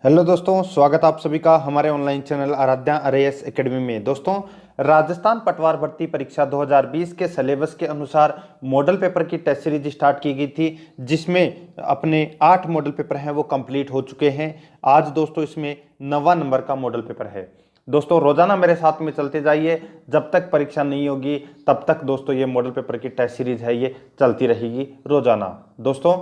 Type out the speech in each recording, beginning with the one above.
Hello दोस्तों, स्वागत आप सभी का हमारे online channel Aaradhya RAS academy में। दोस्तों, राजस्थान पटवार भर्ती परीक्षा 2020 के सिलेबस के अनुसार मॉडल पेपर की टेस्ट सीरीज स्टार्ट की गई थी, जिसमें अपने 8 मॉडल पेपर हैं वो कंप्लीट हो चुके हैं। आज दोस्तों इसमें 9वां नंबर का मॉडल पेपर है। दोस्तों, रोजाना मेरे साथ में चलते जाइए, जब तक परीक्षा नहीं होगी तब तक दोस्तों ये मॉडल पेपर की टेस्ट सीरीज है ये चलती रहेगी रोजाना। दोस्तों,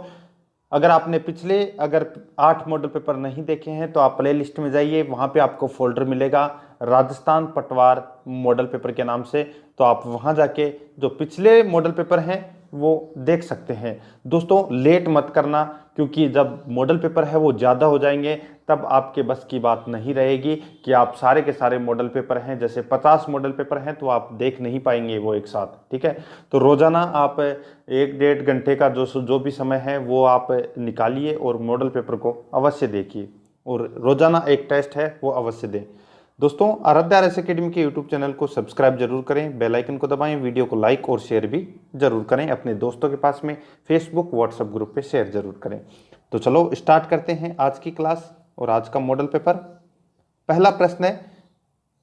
अगर आपने पिछले 8 मॉडल पेपर नहीं देखे हैं तो आप प्ले लिस्ट में जाइए, वहाँ पे आपको फोल्डर मिलेगा राजस्थान पटवार मॉडल पेपर के नाम से। तो आप वहाँ जाके जो पिछले मॉडल पेपर हैं वो देख सकते हैं। दोस्तों, लेट मत करना, क्योंकि जब मॉडल पेपर है वो ज़्यादा हो जाएंगे तब आपके बस की बात नहीं रहेगी कि आप सारे के सारे मॉडल पेपर हैं, जैसे 50 मॉडल पेपर हैं तो आप देख नहीं पाएंगे वो एक साथ। ठीक है, तो रोज़ाना आप 1-1.5 घंटे का जो भी समय है वो आप निकालिए और मॉडल पेपर को अवश्य देखिए, और रोज़ाना एक टेस्ट है वो अवश्य दें। दोस्तों, आराध्या आरएएस एकेडमी के यूट्यूब चैनल को सब्सक्राइब जरूर करें, बेल आइकन को दबाएं, वीडियो को लाइक और शेयर भी जरूर करें, अपने दोस्तों के पास में फेसबुक व्हाट्सएप ग्रुप पे शेयर जरूर करें। तो चलो स्टार्ट करते हैं आज की क्लास और आज का मॉडल पेपर। पहला प्रश्न है,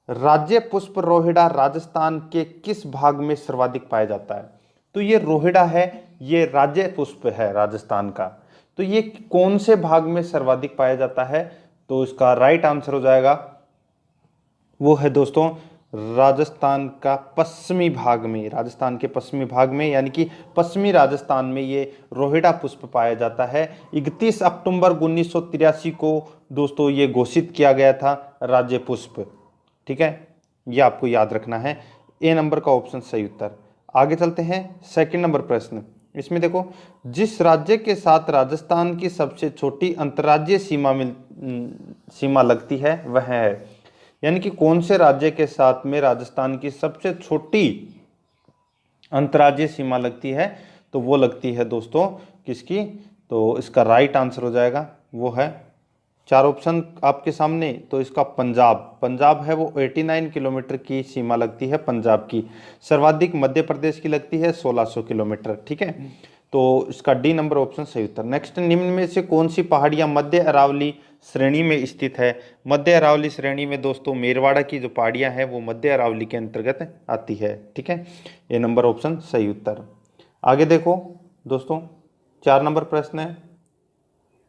राज्य पुष्प रोहिड़ा राजस्थान के किस भाग में सर्वाधिक पाया जाता है? तो ये रोहिड़ा है, ये राज्य पुष्प है राजस्थान का। तो ये कौन से भाग में सर्वाधिक पाया जाता है? तो इसका राइट आंसर हो जाएगा वो है दोस्तों राजस्थान का पश्चिमी भाग में, राजस्थान के पश्चिमी भाग में, यानी कि पश्चिमी राजस्थान में ये रोहिड़ा पुष्प पाया जाता है। 31 अक्टूबर 1983 को दोस्तों ये घोषित किया गया था राज्य पुष्प। ठीक है, ये आपको याद रखना है। ए नंबर का ऑप्शन सही उत्तर। आगे चलते हैं, सेकंड नंबर प्रश्न। इसमें देखो, जिस राज्य के साथ राजस्थान की सबसे छोटी अंतर्राज्यीय सीमा लगती है वह है, यानी कि कौन से राज्य के साथ में राजस्थान की सबसे छोटी अंतर्राज्यीय सीमा लगती है? तो वो लगती है दोस्तों किसकी? तो इसका राइट आंसर हो जाएगा वो है, 4 ऑप्शन आपके सामने, तो इसका पंजाब है, वो 89 किलोमीटर की सीमा लगती है पंजाब की। सर्वाधिक मध्य प्रदेश की लगती है 1600 किलोमीटर। ठीक है, तो इसका डी नंबर ऑप्शन सही उत्तर। नेक्स्ट, निम्न में से कौन सी पहाड़ियां मध्य अरावली श्रेणी में स्थित है? मध्य अरावली श्रेणी में दोस्तों मेरवाड़ा की जो पहाड़ियां हैं वो मध्य अरावली के अंतर्गत आती है। ठीक है, ये नंबर ऑप्शन सही उत्तर। आगे देखो दोस्तों, 4 नंबर प्रश्न है,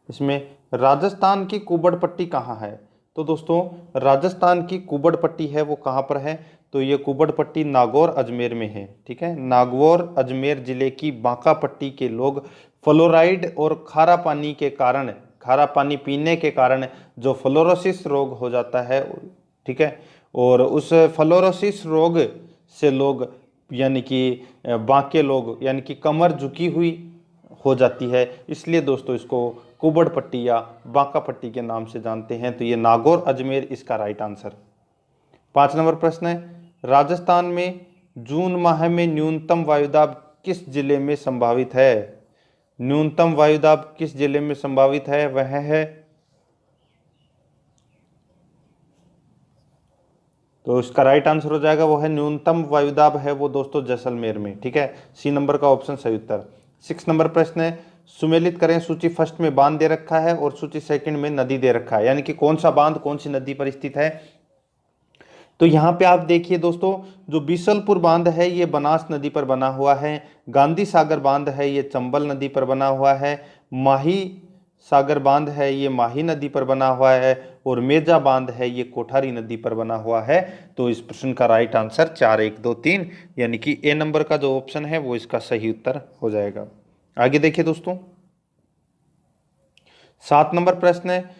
इसमें राजस्थान की कुबड़ पट्टी कहाँ है? तो दोस्तों, राजस्थान की कुबड़ पट्टी है वो कहाँ पर है? तो ये कुबड़ पट्टी नागौर अजमेर में है। ठीक है, नागौर अजमेर जिले की बांका पट्टी के लोग फ्लोराइड और खारा पानी के कारण, खारा पानी पीने के कारण जो फ्लोरोसिस रोग हो जाता है, ठीक है, और उस फ्लोरोसिस रोग से लोग, यानी कि बांके लोग, यानी कि कमर झुकी हुई हो जाती है, इसलिए दोस्तों इसको कुबड़ पट्टी या बांका पट्टी के नाम से जानते हैं। तो ये नागौर अजमेर इसका राइट आंसर। 5 नंबर प्रश्न है, राजस्थान में जून माह में न्यूनतम वायुदाब किस जिले में संभावित है? न्यूनतम वायुदाब किस जिले में संभावित है? वह है, तो इसका राइट आंसर हो जाएगा वो है, न्यूनतम वायुदाब है वो दोस्तों जैसलमेर में। ठीक है, सी नंबर का ऑप्शन सही उत्तर। 6 नंबर प्रश्न है, सुमेलित करें, सूची फर्स्ट में बांध दे रखा है और सूची सेकंड में नदी दे रखा है, यानी कि कौन सा बांध कौन सी नदी पर स्थित है? तो यहाँ पे आप देखिए दोस्तों, जो बीसलपुर बांध है ये बनास नदी पर बना हुआ है, गांधी सागर बांध है ये चंबल नदी पर बना हुआ है, माही सागर बांध है ये माही नदी पर बना हुआ है, और मेजा बांध है ये कोठारी नदी पर बना हुआ है। तो इस प्रश्न का राइट आंसर 4, 1, 2, 3, यानी कि ए नंबर का जो ऑप्शन है वो इसका सही उत्तर हो जाएगा। आगे देखिए दोस्तों, 7 नंबर प्रश्न है,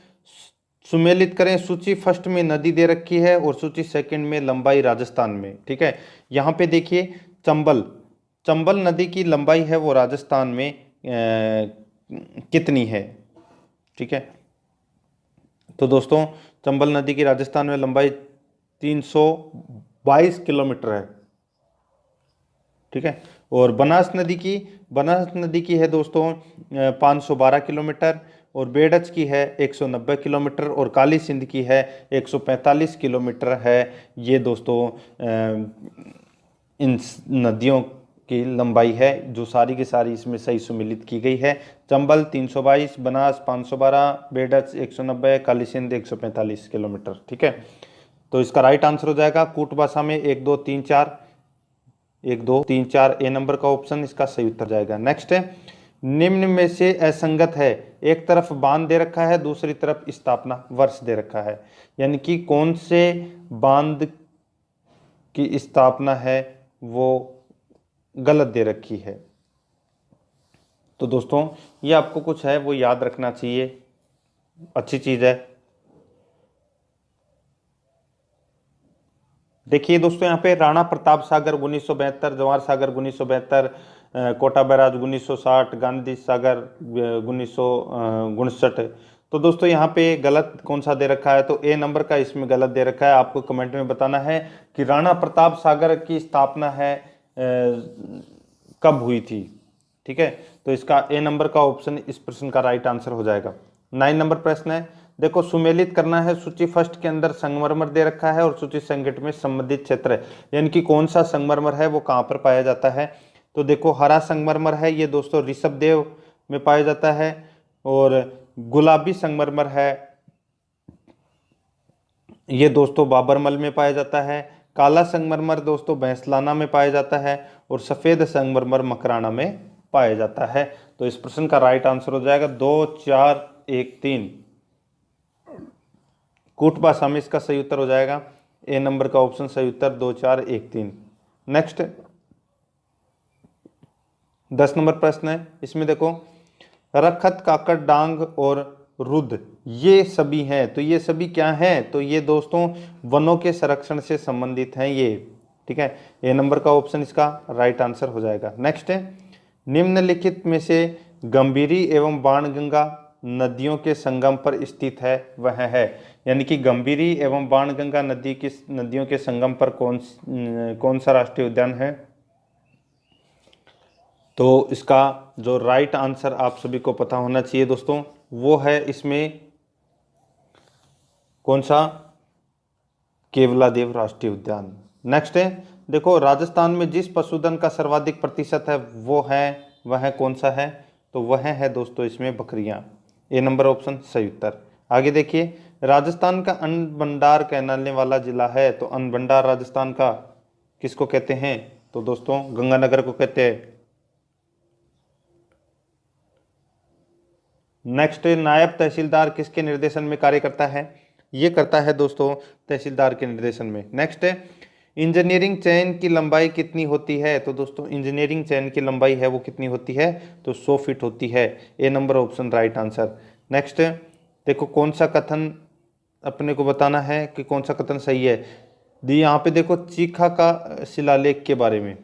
सुमेलित करें, सूची फर्स्ट में नदी दे रखी है और सूची सेकंड में लंबाई राजस्थान में। ठीक है, यहाँ पे देखिए चंबल नदी की लंबाई है वो राजस्थान में कितनी है? ठीक है, तो दोस्तों चंबल नदी की राजस्थान में लंबाई 322 किलोमीटर है। ठीक है, और बनास नदी की है दोस्तों 512 किलोमीटर, और बेडच की है 190 किलोमीटर, और काली सिंध की है 145 किलोमीटर है। ये दोस्तों इन नदियों की लंबाई है, जो सारी की सारी इसमें सही सुमिलित की गई है। चंबल 322, बनास 512, बेडक 190, कालीसिंध 145 किलोमीटर। ठीक है, तो इसका राइट आंसर हो जाएगा कूटबासा में 1 2 3 4, 1 2 3 4 ए नंबर का ऑप्शन इसका सही उत्तर जाएगा। नेक्स्ट है, निम्न में से असंगत है। एक तरफ बांध दे रखा है, दूसरी तरफ स्थापना वर्ष दे रखा है, यानी कि कौन से बांध की स्थापना है वो गलत दे रखी है। तो दोस्तों ये आपको कुछ है वो याद रखना चाहिए, अच्छी चीज है। देखिए दोस्तों, यहाँ पे राणा प्रताप सागर 1972, जवाहर सागर 1972, कोटा बैराज 1960, गांधी सागर 1959। तो दोस्तों यहाँ पे गलत कौन सा दे रखा है, तो ए नंबर का इसमें गलत दे रखा है। आपको कमेंट में बताना है कि राणा प्रताप सागर की स्थापना है कब हुई थी। ठीक है, तो इसका ए नंबर का ऑप्शन इस प्रश्न का राइट आंसर हो जाएगा। 9 नंबर प्रश्न है, देखो सुमेलित करना है। सूची फर्स्ट के अंदर संगमरमर दे रखा है और सूची सेकंड में संबंधित क्षेत्र है, यानी कि कौन सा संगमरमर है वो कहाँ पर पाया जाता है। तो देखो हरा संगमरमर है, ये दोस्तों ऋषभदेव में पाया जाता है, और गुलाबी संगमरमर है ये दोस्तों बाबरमल में पाया जाता है। काला संगमरमर दोस्तों भैंसलाना में पाया जाता है, और सफेद संगमरमर मकराना में पाया जाता है। तो इस प्रश्न का राइट आंसर हो जाएगा 2 4 1 3। कूटबासा में इसका सही उत्तर हो जाएगा ए नंबर का ऑप्शन सही उत्तर 2 4 1 3। नेक्स्ट 10 नंबर प्रश्न है, इसमें देखो रखत, काकड़, डांग और रुद्र ये सभी हैं, तो ये सभी क्या हैं, तो ये दोस्तों वनों के संरक्षण से संबंधित हैं ये। ठीक है, ए नंबर का ऑप्शन इसका राइट आंसर हो जाएगा। नेक्स्ट है, निम्नलिखित में से गंभीरी एवं बाणगंगा नदियों के संगम पर स्थित है वह है, यानी कि गंभीरी एवं बाणगंगा नदियों के संगम पर कौन सा राष्ट्रीय उद्यान है। तो इसका जो राइट आंसर आप सभी को पता होना चाहिए दोस्तों, वो है इसमें कौन सा, केवलादेव राष्ट्रीय उद्यान। नेक्स्ट है, देखो राजस्थान में जिस पशुधन का सर्वाधिक प्रतिशत है वह कौन सा है, तो वह है दोस्तों इसमें बकरियां। ए नंबर ऑप्शन सही उत्तर। आगे देखिए, राजस्थान का अन्न भंडार कहलाने वाला जिला है, तो अन्न भंडार राजस्थान का किसको कहते हैं, तो दोस्तों गंगानगर को कहते हैं। नेक्स्ट, नायब तहसीलदार किसके निर्देशन में कार्य करता है, ये करता है दोस्तों तहसीलदार के निर्देशन में। नेक्स्ट है, इंजीनियरिंग चैन की लंबाई कितनी होती है, तो दोस्तों इंजीनियरिंग चैन की लंबाई है वो कितनी होती है, तो 100 फीट होती है। A number option right answer. Next देखो, कौन सा कथन अपने को बताना है कि कौन सा कथन सही है। दी यहाँ पे देखो चीखा का शिलालेख के बारे में।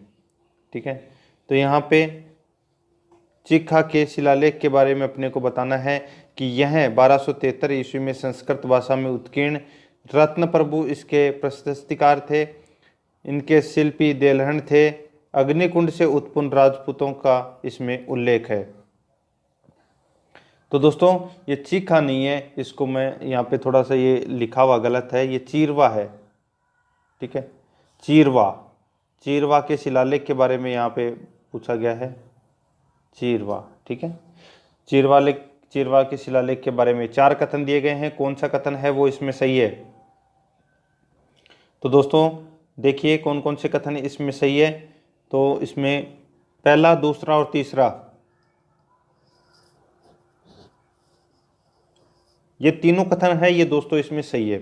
ठीक है, तो यहाँ पे चीखा के शिलालेख के बारे में अपने को बताना है कि यह 1273 ईस्वी में संस्कृत भाषा में उत्कीर्ण, रत्न प्रभु इसके प्रशस्तिकार थे, इनके शिल्पी देलहन थे, अग्निकुंड से उत्पन्न राजपूतों का इसमें उल्लेख है। तो दोस्तों ये चीखा नहीं है, इसको मैं यहाँ पे थोड़ा सा ये लिखा हुआ गलत है, ये चीरवा है। ठीक है, चीरवा के शिलालेख के बारे में यहाँ पे पूछा गया है, चीरवा। ठीक है, चीरवा के शिलालेख के बारे में 4 कथन दिए गए हैं, कौन सा कथन है वो इसमें सही है। तो दोस्तों देखिए कौन कौन से कथन इसमें सही है, तो इसमें पहला, दूसरा और तीसरा, ये तीनों कथन है ये दोस्तों इसमें सही है।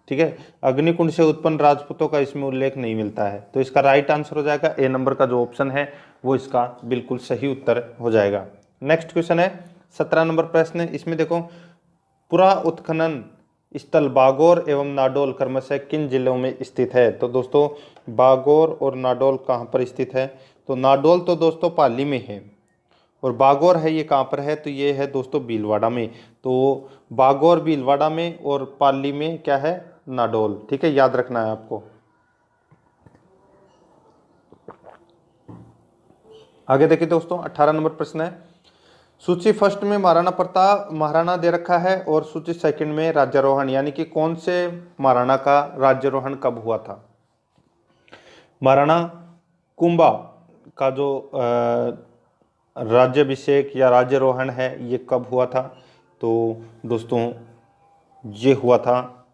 ठीक है, अग्निकुंड से उत्पन्न राजपूतों का इसमें उल्लेख नहीं मिलता है, तो इसका राइट आंसर हो जाएगा ए नंबर का जो ऑप्शन है वो इसका बिल्कुल सही उत्तर हो जाएगा। नेक्स्ट क्वेश्चन है 17 नंबर प्रश्न है, इसमें देखो पुरा उत्खनन स्थल बागौर एवं नाडोल क्रमशः किन जिलों में स्थित है। तो दोस्तों बागौर और नाडोल कहाँ पर स्थित है, तो नाडोल तो दोस्तों पाली में है, और बागौर है ये कहाँ पर है, तो ये है दोस्तों भीलवाड़ा में। तो बागौर भीलवाड़ा में और पाली में क्या है, नाडोल। ठीक है, याद रखना है आपको। आगे देखिए दोस्तों 18 नंबर प्रश्न है, सूची फर्स्ट में महाराणा प्रताप महाराणा दे रखा है और सूची सेकंड में राज्यारोहण, यानी कि कौन से महाराणा का राज्यारोहण कब हुआ था। महाराणा कुंभा का जो राज्याभिषेक या राज्यारोहण है ये कब हुआ था? तो दोस्तों ये हुआ था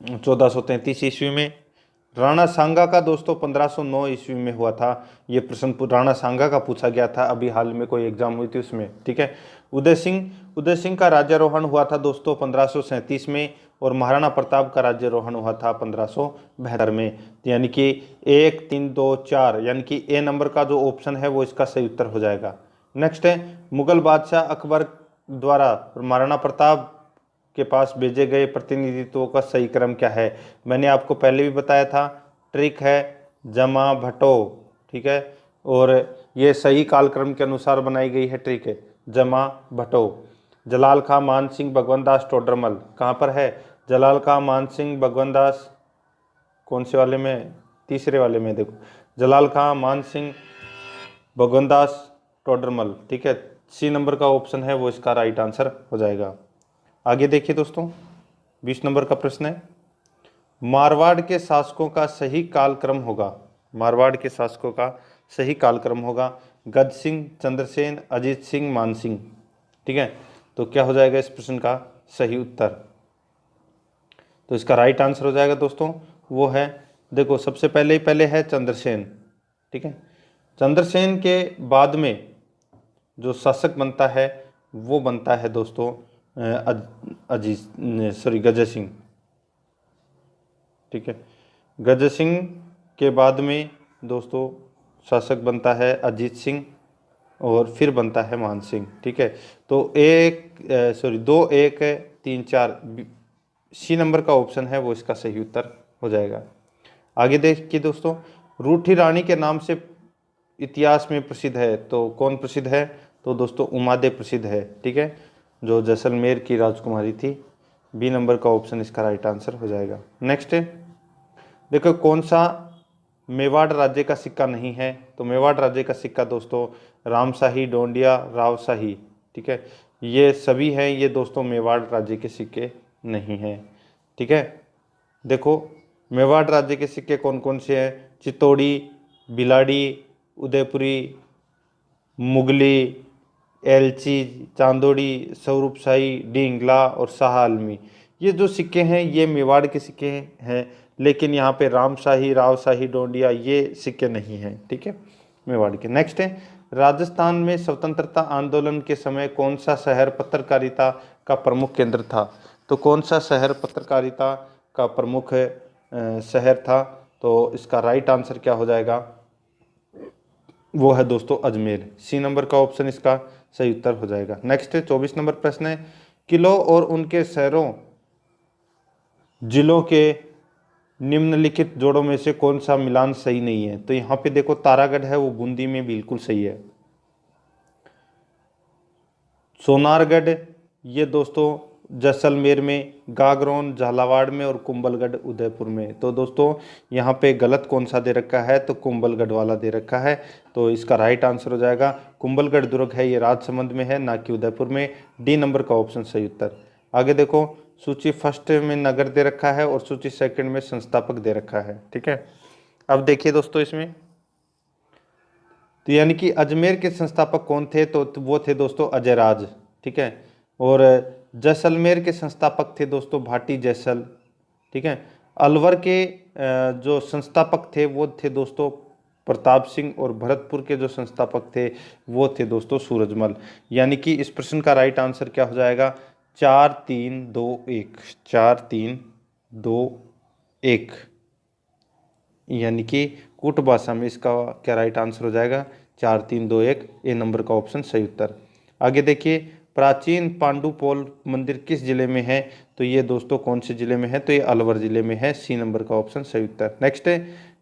1433 ईस्वी में। राणा सांगा का दोस्तों 1509 ईस्वी में हुआ था। ये प्रश्न राणा सांगा का पूछा गया था, अभी हाल में कोई एग्जाम हुई थी उसमें, ठीक है। उदय सिंह का राज्यारोहण हुआ था दोस्तों 1537 में, और महाराणा प्रताप का राज्यारोहण हुआ था 1572 में। यानी कि 1 3 2 4, यानी कि ए नंबर का जो ऑप्शन है वो इसका सही उत्तर हो जाएगा। नेक्स्ट है, मुगल बादशाह अकबर द्वारा महाराणा प्रताप के पास भेजे गए प्रतिनिधित्वों का सही क्रम क्या है? मैंने आपको पहले भी बताया था, ट्रिक है जमा भटो, ठीक है। और ये सही कालक्रम के अनुसार बनाई गई है ट्रिक है जमा भटो। जलाल खां मान सिंह भगवंत दास टोडरमल कहाँ पर है? जलाल खां मान सिंह भगवंत दास कौन से वाले में? तीसरे वाले में देखो, जलाल खां मान सिंह भगवंत दास टोडरमल, ठीक है। सी नंबर का ऑप्शन है वो इसका राइट आंसर हो जाएगा। आगे देखिए दोस्तों, 20 नंबर का प्रश्न है, मारवाड़ के शासकों का सही कालक्रम होगा। मारवाड़ के शासकों का सही कालक्रम होगा गज सिंह, चंद्रसेन, अजीत सिंह, मान सिंह, ठीक है। तो क्या हो जाएगा इस प्रश्न का सही उत्तर? तो इसका राइट आंसर हो जाएगा दोस्तों वो है, देखो सबसे पहले है चंद्रसेन, ठीक है। चंद्रसेन के बाद में जो शासक बनता है वो बनता है दोस्तों गज सिंह, ठीक है। गज सिंह के बाद में दोस्तों शासक बनता है अजीत सिंह, और फिर बनता है मान सिंह, ठीक है। तो 2 1 3 4 सी नंबर का ऑप्शन है वो इसका सही उत्तर हो जाएगा। आगे देखिए दोस्तों, रूठी रानी के नाम से इतिहास में प्रसिद्ध है, तो कौन प्रसिद्ध है? तो दोस्तों उमादे प्रसिद्ध है, ठीक है, जो जैसलमेर की राजकुमारी थी। बी नंबर का ऑप्शन इसका राइट आंसर हो जाएगा। नेक्स्ट देखो, कौन सा मेवाड़ राज्य का सिक्का नहीं है? तो मेवाड़ राज्य का सिक्का दोस्तों रामशाही, डोंडिया, रावशाही, ठीक है, ये सभी हैं, ये दोस्तों मेवाड़ राज्य के सिक्के नहीं हैं, ठीक है। देखो मेवाड़ राज्य के सिक्के कौन कौन से हैं? चित्तौड़ी, भिलाड़ी, उदयपुरी, मुगली, एलची, चांदोड़ी, स्वरूपशाही, डींगला और शाह आलमी, ये जो सिक्के हैं ये मेवाड़ के सिक्के हैं, लेकिन यहाँ पे रामशाही, रावशाही, डोंडिया ये सिक्के नहीं हैं, ठीक है, मेवाड़ के। नेक्स्ट है, राजस्थान में स्वतंत्रता आंदोलन के समय कौन सा शहर पत्रकारिता का प्रमुख केंद्र था? तो कौन सा शहर पत्रकारिता का प्रमुख शहर था? तो इसका राइट आंसर क्या हो जाएगा? वो है दोस्तों अजमेर। सी नंबर का ऑप्शन इसका सही उत्तर हो जाएगा। नेक्स्ट 24 नंबर प्रश्न है, किलों और उनके शहरों जिलों के निम्नलिखित जोड़ों में से कौन सा मिलान सही नहीं है? तो यहाँ पे देखो तारागढ़ है वो बूंदी में बिल्कुल सही है। सोनारगढ़ ये दोस्तों जैसलमेर में, गागरोन झालावाड़ में, और कुंभलगढ़ उदयपुर में। तो दोस्तों यहाँ पे गलत कौन सा दे रखा है? तो कुंभलगढ़ वाला दे रखा है, तो इसका राइट आंसर हो जाएगा कुंभलगढ़ दुर्ग है, ये राजसमंद में है ना कि उदयपुर में। डी नंबर का ऑप्शन सही उत्तर। आगे देखो, सूची फर्स्ट में नगर दे रखा है और सूची सेकंड में संस्थापक दे रखा है, ठीक है। अब देखिए दोस्तों इसमें, तो यानी कि अजमेर के संस्थापक कौन थे? तो वो थे दोस्तों अजयराज, ठीक है। और जैसलमेर के संस्थापक थे दोस्तों भाटी जैसल, ठीक है। अलवर के जो संस्थापक थे वो थे दोस्तों प्रताप सिंह, और भरतपुर के जो संस्थापक थे वो थे दोस्तों सूरजमल। यानी कि इस प्रश्न का राइट आंसर क्या हो जाएगा? 4 3 2 1, 4 3 2 1, यानी कि कूट भाषा में इसका क्या राइट आंसर हो जाएगा? 4 3 2 1, ए नंबर का ऑप्शन सही उत्तर। आगे देखिए, प्राचीन पांडुपोल मंदिर किस जिले में है? तो ये दोस्तों कौन से जिले में है? तो ये अलवर जिले में है। सी नंबर का ऑप्शन सही उत्तर। नेक्स्ट है,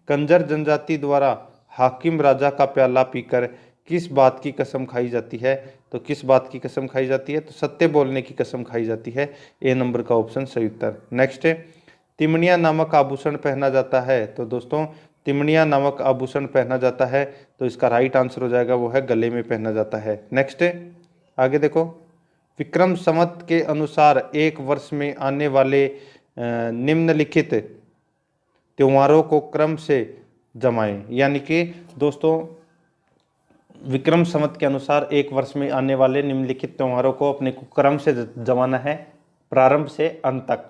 कंजर जनजाति द्वारा हाकिम राजा का प्याला पीकर किस बात की कसम खाई जाती है? तो किस बात की कसम खाई जाती है? तो सत्य बोलने की कसम खाई जाती है। ए नंबर का ऑप्शन सही उत्तर। नेक्स्ट है, तिमणिया नामक आभूषण पहना जाता है। तो दोस्तों तिमणिया नामक आभूषण पहना जाता है, तो इसका राइट आंसर हो जाएगा वो है गले में पहना जाता है। नेक्स्ट है, आगे देखो, विक्रम संवत के अनुसार एक वर्ष में आने वाले निम्नलिखित त्योहारों को क्रम से जमाएं। यानी कि दोस्तों विक्रम संवत के अनुसार एक वर्ष में आने वाले निम्नलिखित त्योहारों को अपने को क्रम से जमाना है, प्रारंभ से अंत तक।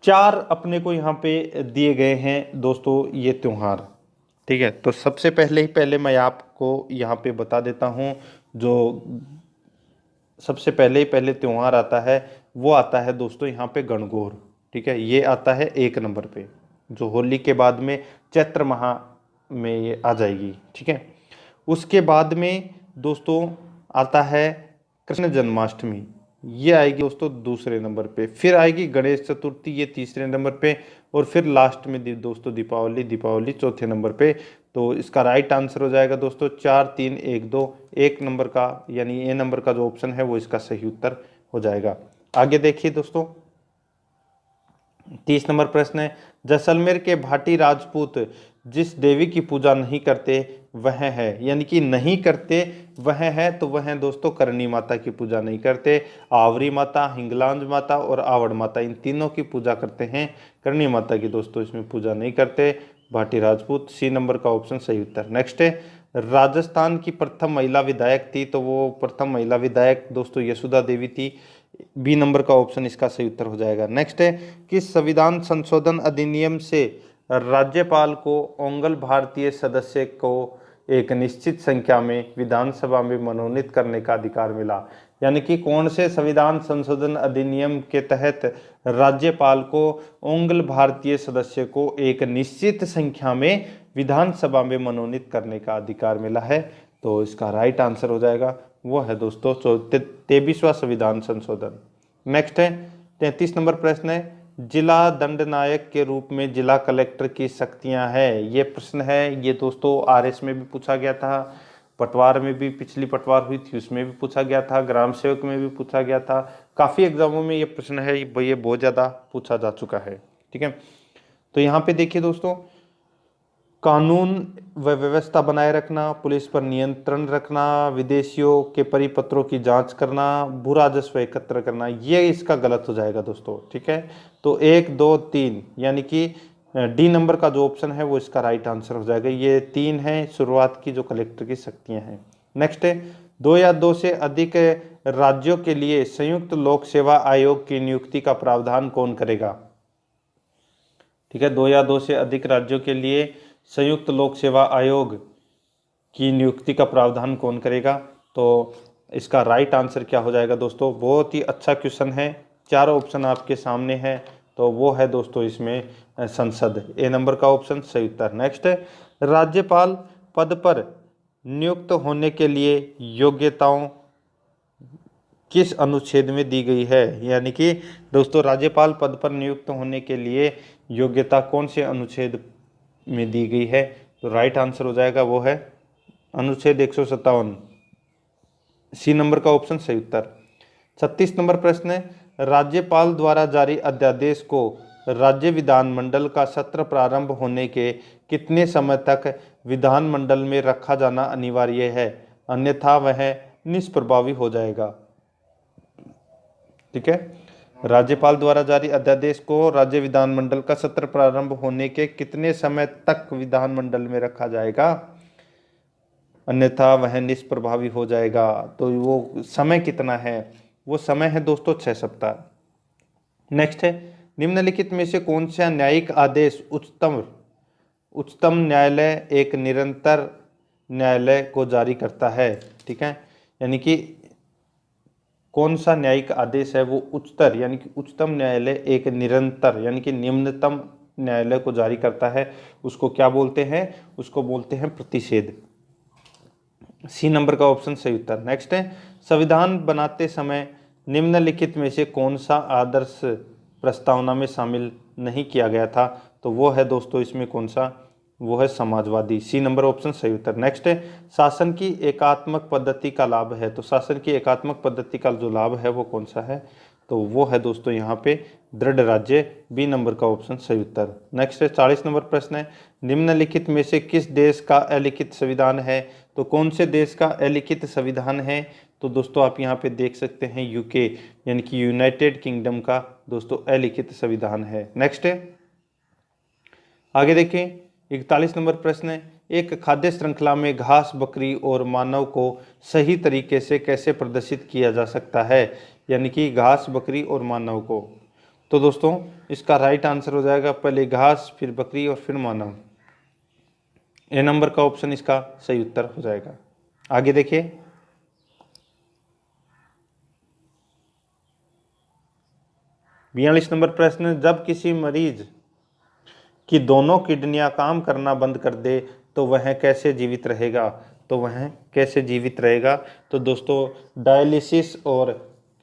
4 अपने को यहाँ पे दिए गए हैं दोस्तों ये त्योहार, ठीक है। तो सबसे पहले मैं आपको यहाँ पे बता देता हूँ, जो सबसे पहले त्योहार आता है वो आता है दोस्तों यहाँ पे गणगौर, ठीक है। ये आता है 1 नंबर पे, जो होली के बाद में चैत्र माह में ये आ जाएगी, ठीक है। उसके बाद में दोस्तों आता है कृष्ण जन्माष्टमी, ये आएगी दोस्तों दूसरे नंबर पे। फिर आएगी गणेश चतुर्थी, ये तीसरे नंबर पे। और फिर लास्ट में दोस्तों दीपावली चौथे नंबर पे। तो इसका राइट आंसर हो जाएगा दोस्तों 4 3 1 2, 1 नंबर का यानी ए नंबर का जो ऑप्शन है वो इसका सही उत्तर हो जाएगा। आगे देखिए दोस्तों, 30 नंबर प्रश्न है, जैसलमेर के भाटी राजपूत जिस देवी की पूजा नहीं करते वह है, यानी कि नहीं करते वह है, तो वह दोस्तों करणी माता की पूजा नहीं करते। आवरी माता, हिंगलांज माता और आवड़ माता, इन तीनों की पूजा करते हैं। करणी माता की दोस्तों इसमें पूजा नहीं करते भाटी राजपूत। सी नंबर का ऑप्शन सही उत्तर। नेक्स्ट है, राजस्थान की प्रथम महिला विधायक थी, तो वो प्रथम महिला विधायक दोस्तों यशोदा देवी थी। बी नंबर का ऑप्शन इसका सही उत्तर हो जाएगा। नेक्स्ट है, किस संविधान संशोधन अधिनियम से राज्यपाल को ओंगल भारतीय सदस्य को एक निश्चित संख्या में विधानसभा में मनोनीत करने का अधिकार मिला? यानी कि कौन से संविधान संशोधन अधिनियम के तहत राज्यपाल को ओंगल भारतीय सदस्य को एक निश्चित संख्या में विधानसभा में मनोनीत करने का अधिकार मिला है? तो इसका राइट आंसर हो जाएगा वो है दोस्तों 23वां संविधान संशोधन। नेक्स्ट है 33 नंबर प्रश्न है, जिला दंडनायक के रूप में जिला कलेक्टर की शक्तियां हैं। ये प्रश्न है, ये दोस्तों आरएस में भी पूछा गया था, पटवार में भी पिछली पटवार हुई थी उसमें भी पूछा गया था, ग्राम सेवक में भी पूछा गया था। काफ़ी एग्जामों में ये प्रश्न है, ये बहुत ज़्यादा पूछा जा चुका है, ठीक है। तो यहाँ पे देखिए दोस्तों, कानून व व्यवस्था बनाए रखना, पुलिस पर नियंत्रण रखना, विदेशियों के परिपत्रों की जांच करना, भू राजस्व एकत्र करना, ये इसका गलत हो जाएगा दोस्तों, ठीक है। तो 1 2 3 यानी कि डी नंबर का जो ऑप्शन है वो इसका राइट आंसर हो जाएगा। ये 3 है शुरुआत की जो कलेक्टर की शक्तियां हैं। नेक्स्ट है, 2 या 2 से अधिक राज्यों के लिए संयुक्त लोक सेवा आयोग की नियुक्ति का प्रावधान कौन करेगा? ठीक है, 2 या 2 से अधिक राज्यों के लिए संयुक्त लोक सेवा आयोग की नियुक्ति का प्रावधान कौन करेगा? तो इसका राइट आंसर क्या हो जाएगा दोस्तों? बहुत ही अच्छा क्वेश्चन है, चारों ऑप्शन आपके सामने है, तो वो है दोस्तों इसमें संसद, ए नंबर का ऑप्शन सही उत्तर। नेक्स्ट है, राज्यपाल पद पर नियुक्त होने के लिए योग्यताओं किस अनुच्छेद में दी गई है? यानी कि दोस्तों राज्यपाल पद पर नियुक्त होने के लिए योग्यता कौन से अनुच्छेद में दी गई है? तो राइट आंसर हो जाएगा वो है अनुच्छेद 157, सी नंबर का ऑप्शन सही उत्तर। 36 नंबर प्रश्न है, राज्यपाल द्वारा जारी अध्यादेश को राज्य विधानमंडल का सत्र प्रारंभ होने के कितने समय तक विधानमंडल में रखा जाना अनिवार्य है, अन्यथा वह निष्प्रभावी हो जाएगा? ठीक है, राज्यपाल द्वारा जारी अध्यादेश को राज्य विधानमंडल का सत्र प्रारंभ होने के कितने समय तक विधानमंडल में रखा जाएगा, अन्यथा वह निष्प्रभावी हो जाएगा? तो वो समय कितना है? वो समय है दोस्तों 6 सप्ताह। नेक्स्ट है, निम्नलिखित में से कौन सा न्यायिक आदेश उच्चतम न्यायालय एक निरंतर न्यायालय को जारी करता है? ठीक है, यानी कि कौन सा न्यायिक आदेश है वो उच्चतर यानी कि उच्चतम न्यायालय एक निरंतर यानी कि निम्नतम न्यायालय को जारी करता है, उसको क्या बोलते हैं? उसको बोलते हैं प्रतिषेध, सी नंबर का ऑप्शन सही उत्तर। नेक्स्ट है, संविधान बनाते समय निम्नलिखित में से कौन सा आदर्श प्रस्तावना में शामिल नहीं किया गया था? तो वो है दोस्तों इसमें कौन सा? वो है समाजवादी, सी नंबर ऑप्शन सही उत्तर। नेक्स्ट है, शासन की एकात्मक पद्धति का लाभ है, तो शासन की एकात्मक पद्धति का जो लाभ है वो कौन सा है? तो वो है दोस्तों यहाँ पे दृढ़ राज्य, बी नंबर का ऑप्शन सही उत्तर। नेक्स्ट है 40 नंबर प्रश्न है, निम्नलिखित में से किस देश का अलिखित संविधान है? तो कौन से देश का अलिखित संविधान है? तो दोस्तों आप यहाँ पे देख सकते हैं यूके यानी कि यूनाइटेड किंगडम का दोस्तों अलिखित संविधान है। नेक्स्ट है, आगे देखें 41 नंबर प्रश्न है, एक खाद्य श्रृंखला में घास, बकरी और मानव को सही तरीके से कैसे प्रदर्शित किया जा सकता है, यानी कि घास, बकरी और मानव को। तो दोस्तों इसका राइट आंसर हो जाएगा पहले घास, फिर बकरी और फिर मानव। ए नंबर का ऑप्शन इसका सही उत्तर हो जाएगा। आगे देखिए, 42 नंबर प्रश्न, जब किसी मरीज की दोनों किडनियां काम करना बंद कर दे तो वह कैसे जीवित रहेगा, तो वह कैसे जीवित रहेगा। तो दोस्तों डायलिसिस और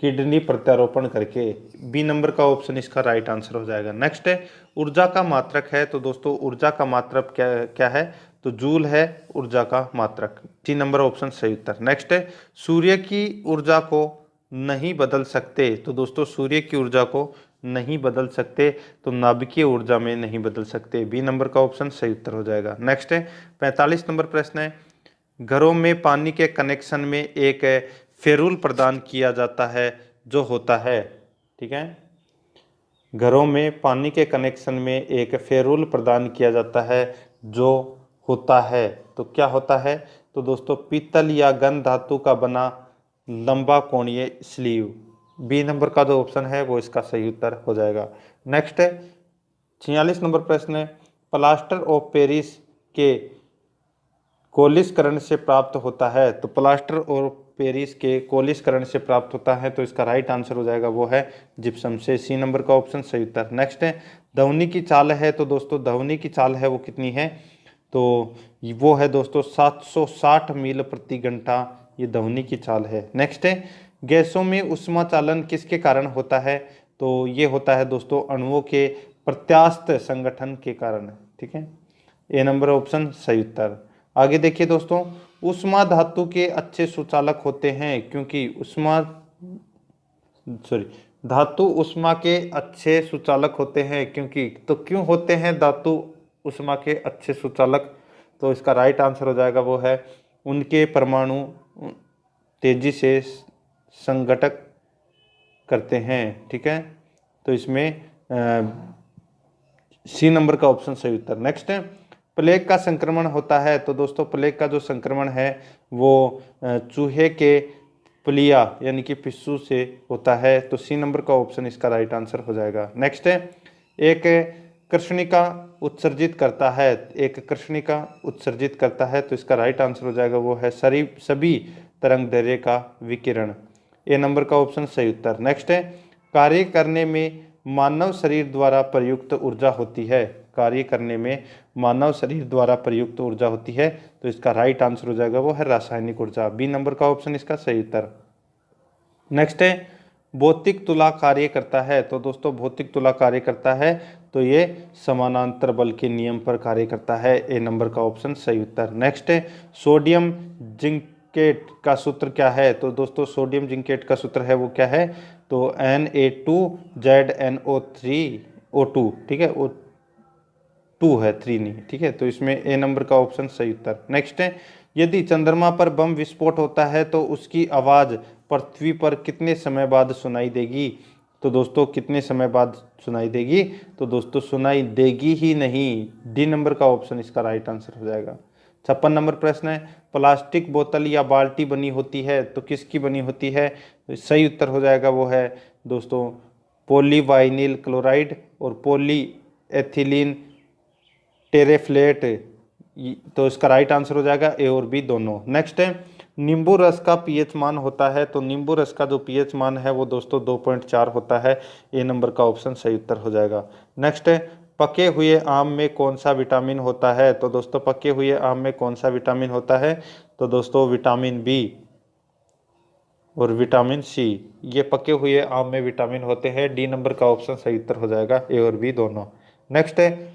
किडनी प्रत्यारोपण करके। बी नंबर का ऑप्शन इसका राइट आंसर हो जाएगा। नेक्स्ट है ऊर्जा का मात्रक है, तो दोस्तों ऊर्जा का मात्रक क्या क्या है, तो जूल है ऊर्जा का मात्रक। सी नंबर ऑप्शन सही उत्तर। नेक्स्ट है सूर्य की ऊर्जा को नहीं बदल सकते, तो दोस्तों सूर्य की ऊर्जा को नहीं बदल सकते, तो नाभिकीय ऊर्जा में नहीं बदल सकते। बी नंबर का ऑप्शन सही उत्तर हो जाएगा। नेक्स्ट है 45 नंबर प्रश्न है, घरों में पानी के कनेक्शन में एक फेरूल प्रदान किया जाता है जो होता है, ठीक है, घरों में पानी के कनेक्शन में एक फेरूल प्रदान किया जाता है जो होता है, तो क्या होता है, तो दोस्तों पीतल या घन धातु का बना लंबा कोणीय स्लीव। बी नंबर का जो ऑप्शन है वो इसका सही उत्तर हो जाएगा। नेक्स्ट है 46 नंबर प्रश्न है, प्लास्टर ऑफ पेरिस के कोलिसकरण से प्राप्त होता है, तो प्लास्टर और पेरिस के कोलिसकरण से प्राप्त होता है, तो इसका राइट आंसर हो जाएगा वो है जिप्सम से। सी नंबर का ऑप्शन सही उत्तर। नेक्स्ट है ध्वनि की चाल है, तो दोस्तों ध्वनि की चाल है वो कितनी है, तो वो है दोस्तों 760 मील प्रति घंटा, ये ध्वनि की चाल है। नेक्स्ट है गैसों में ऊष्मा चालन किसके कारण होता है, तो ये होता है दोस्तों अणुओं के प्रत्यास्थ संगठन के कारण, ठीक है, ए नंबर ऑप्शन सही उत्तर। आगे देखिए दोस्तों, ऊष्मा धातु के अच्छे सुचालक होते हैं क्योंकि धातु ऊष्मा के अच्छे सुचालक होते हैं क्योंकि, तो क्यों होते हैं धातु ऊष्मा के अच्छे सुचालक, तो इसका राइट आंसर हो जाएगा वो है उनके परमाणु तेजी से संघटक करते हैं, ठीक है, तो इसमें सी नंबर का ऑप्शन सही उत्तर। नेक्स्ट है प्लेग का संक्रमण होता है, तो दोस्तों प्लेग का जो संक्रमण है वो चूहे के प्लिया यानी कि पिस्सू से होता है, तो सी नंबर का ऑप्शन इसका राइट आंसर हो जाएगा। नेक्स्ट है एक कृष्णिका उत्सर्जित करता है, एक कृष्णिका उत्सर्जित करता है, तो इसका राइट आंसर हो जाएगा वो है सभी तरंग दैर्ध्य का विकिरण। ए नंबर का ऑप्शन सही उत्तर। नेक्स्ट है कार्य करने में मानव शरीर द्वारा प्रयुक्त ऊर्जा होती है, कार्य करने में मानव शरीर द्वारा प्रयुक्त ऊर्जा होती है, तो इसका राइट आंसर हो जाएगा वो है रासायनिक ऊर्जा। बी नंबर का ऑप्शन इसका सही उत्तर। नेक्स्ट है भौतिक तुला कार्य करता है, तो दोस्तों भौतिक तुला कार्य करता है, तो ये समानांतर बल के नियम पर कार्य करता है। ए नंबर का ऑप्शन सही उत्तर। नेक्स्ट है सोडियम जिंकेट का सूत्र क्या है, तो दोस्तों सोडियम जिंकेट का सूत्र है वो क्या है, तो Na2ZNO3O2, ठीक है, वो 2 है 3 नहीं, ठीक है, तो इसमें ए नंबर का ऑप्शन सही उत्तर। नेक्स्ट है यदि चंद्रमा पर बम विस्फोट होता है तो उसकी आवाज़ पृथ्वी पर कितने समय बाद सुनाई देगी, तो दोस्तों कितने समय बाद सुनाई देगी, तो दोस्तों सुनाई देगी ही नहीं। डी नंबर का ऑप्शन इसका राइट आंसर हो जाएगा। 56 नंबर प्रश्न है प्लास्टिक बोतल या बाल्टी बनी होती है, तो किसकी बनी होती है, तो सही उत्तर हो जाएगा वो है दोस्तों पॉलीवाइनिल क्लोराइड और पॉली एथिलीन टेरेफ्लेट, तो इसका राइट आंसर हो जाएगा ए और बी दोनों। नेक्स्ट है नींबू रस का पीएच मान होता है, तो नींबू रस का जो पीएच मान है वो दोस्तों 2.4 होता है। ए नंबर का ऑप्शन सही उत्तर हो जाएगा। नेक्स्ट है पके हुए आम में कौन सा विटामिन होता है, तो दोस्तों पके हुए आम में कौन सा विटामिन होता है, तो दोस्तों विटामिन बी और विटामिन सी, ये पके हुए आम में विटामिन होते हैं। डी नंबर का ऑप्शन सही उत्तर हो जाएगा, ए और बी दोनों। नेक्स्ट है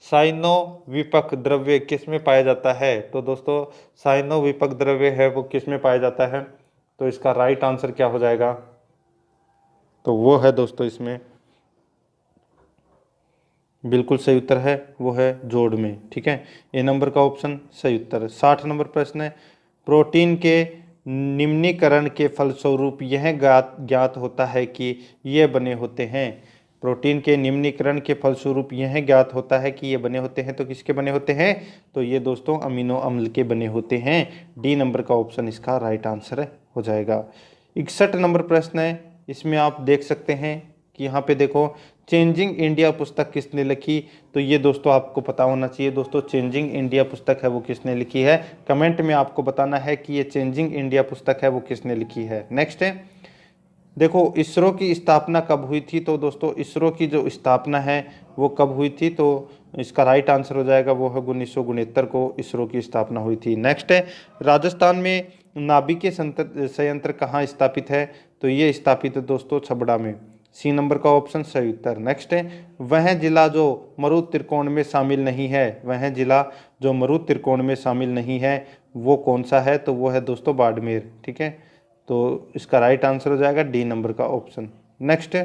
साइनोविपक द्रव्य किस में पाया जाता है, तो दोस्तों साइनोविपक द्रव्य है वो किस में पाया जाता है, तो इसका राइट आंसर क्या हो जाएगा, तो वो है दोस्तों इसमें बिल्कुल सही उत्तर है वो है जोड़ में, ठीक है, ए नंबर का ऑप्शन सही उत्तर। 60 नंबर प्रश्न है प्रोटीन के निम्नीकरण के फलस्वरूप यह ज्ञात होता है कि ये बने होते हैं, प्रोटीन के निम्नीकरण के फलस्वरूप यह ज्ञात होता है कि ये बने होते हैं, तो किसके बने होते हैं, तो ये दोस्तों अमीनो अम्ल के बने होते हैं। डी नंबर का ऑप्शन इसका राइट आंसर हो जाएगा। 61 नंबर प्रश्न है, इसमें आप देख सकते हैं कि यहाँ पे देखो, चेंजिंग इंडिया पुस्तक किसने लिखी, तो ये दोस्तों आपको पता होना चाहिए दोस्तों, चेंजिंग इंडिया पुस्तक है वो किसने लिखी है। कमेंट में आपको बताना है कि ये चेंजिंग इंडिया पुस्तक है वो किसने लिखी है। नेक्स्ट है, देखो इसरो की स्थापना कब हुई थी, तो दोस्तों इसरो की जो स्थापना है वो कब हुई थी, तो इसका राइट आंसर हो जाएगा वो है 1969 को इसरो की स्थापना हुई थी। नेक्स्ट है, राजस्थान में नाभिकीय संयंत्र कहाँ स्थापित है, तो ये स्थापित है दोस्तों छबड़ा में। सी नंबर का ऑप्शन सही उत्तर। नेक्स्ट है, वह जिला जो मरुत त्रिकोण में शामिल नहीं है, वह जिला जो मरुत त्रिकोण में शामिल नहीं है वो कौन सा है, तो वो है दोस्तों बाड़मेर। ठीक है, तो इसका राइट आंसर हो जाएगा डी नंबर का ऑप्शन। नेक्स्ट है,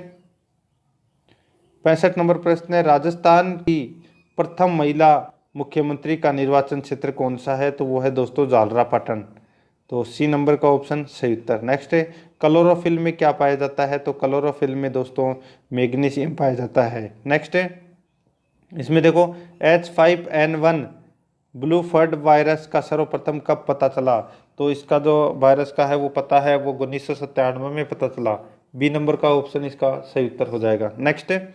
65 नंबर प्रश्न है, राजस्थान की प्रथम महिला मुख्यमंत्री का निर्वाचन क्षेत्र कौन सा है, तो वो है दोस्तों जालरापाटन। तो सी नंबर का ऑप्शन सही उत्तर। नेक्स्ट है, क्लोरोफिल में क्या पाया जाता है, तो क्लोरोफिल में दोस्तों मैग्नीशियम पाया जाता है। नेक्स्ट है, इसमें देखो H5N1 ब्लू फर्ड वायरस का सर्वप्रथम कब पता चला, तो इसका जो वायरस का है वो पता है वो 1997 में पता चला। बी नंबर का ऑप्शन इसका सही उत्तर हो जाएगा। नेक्स्ट है,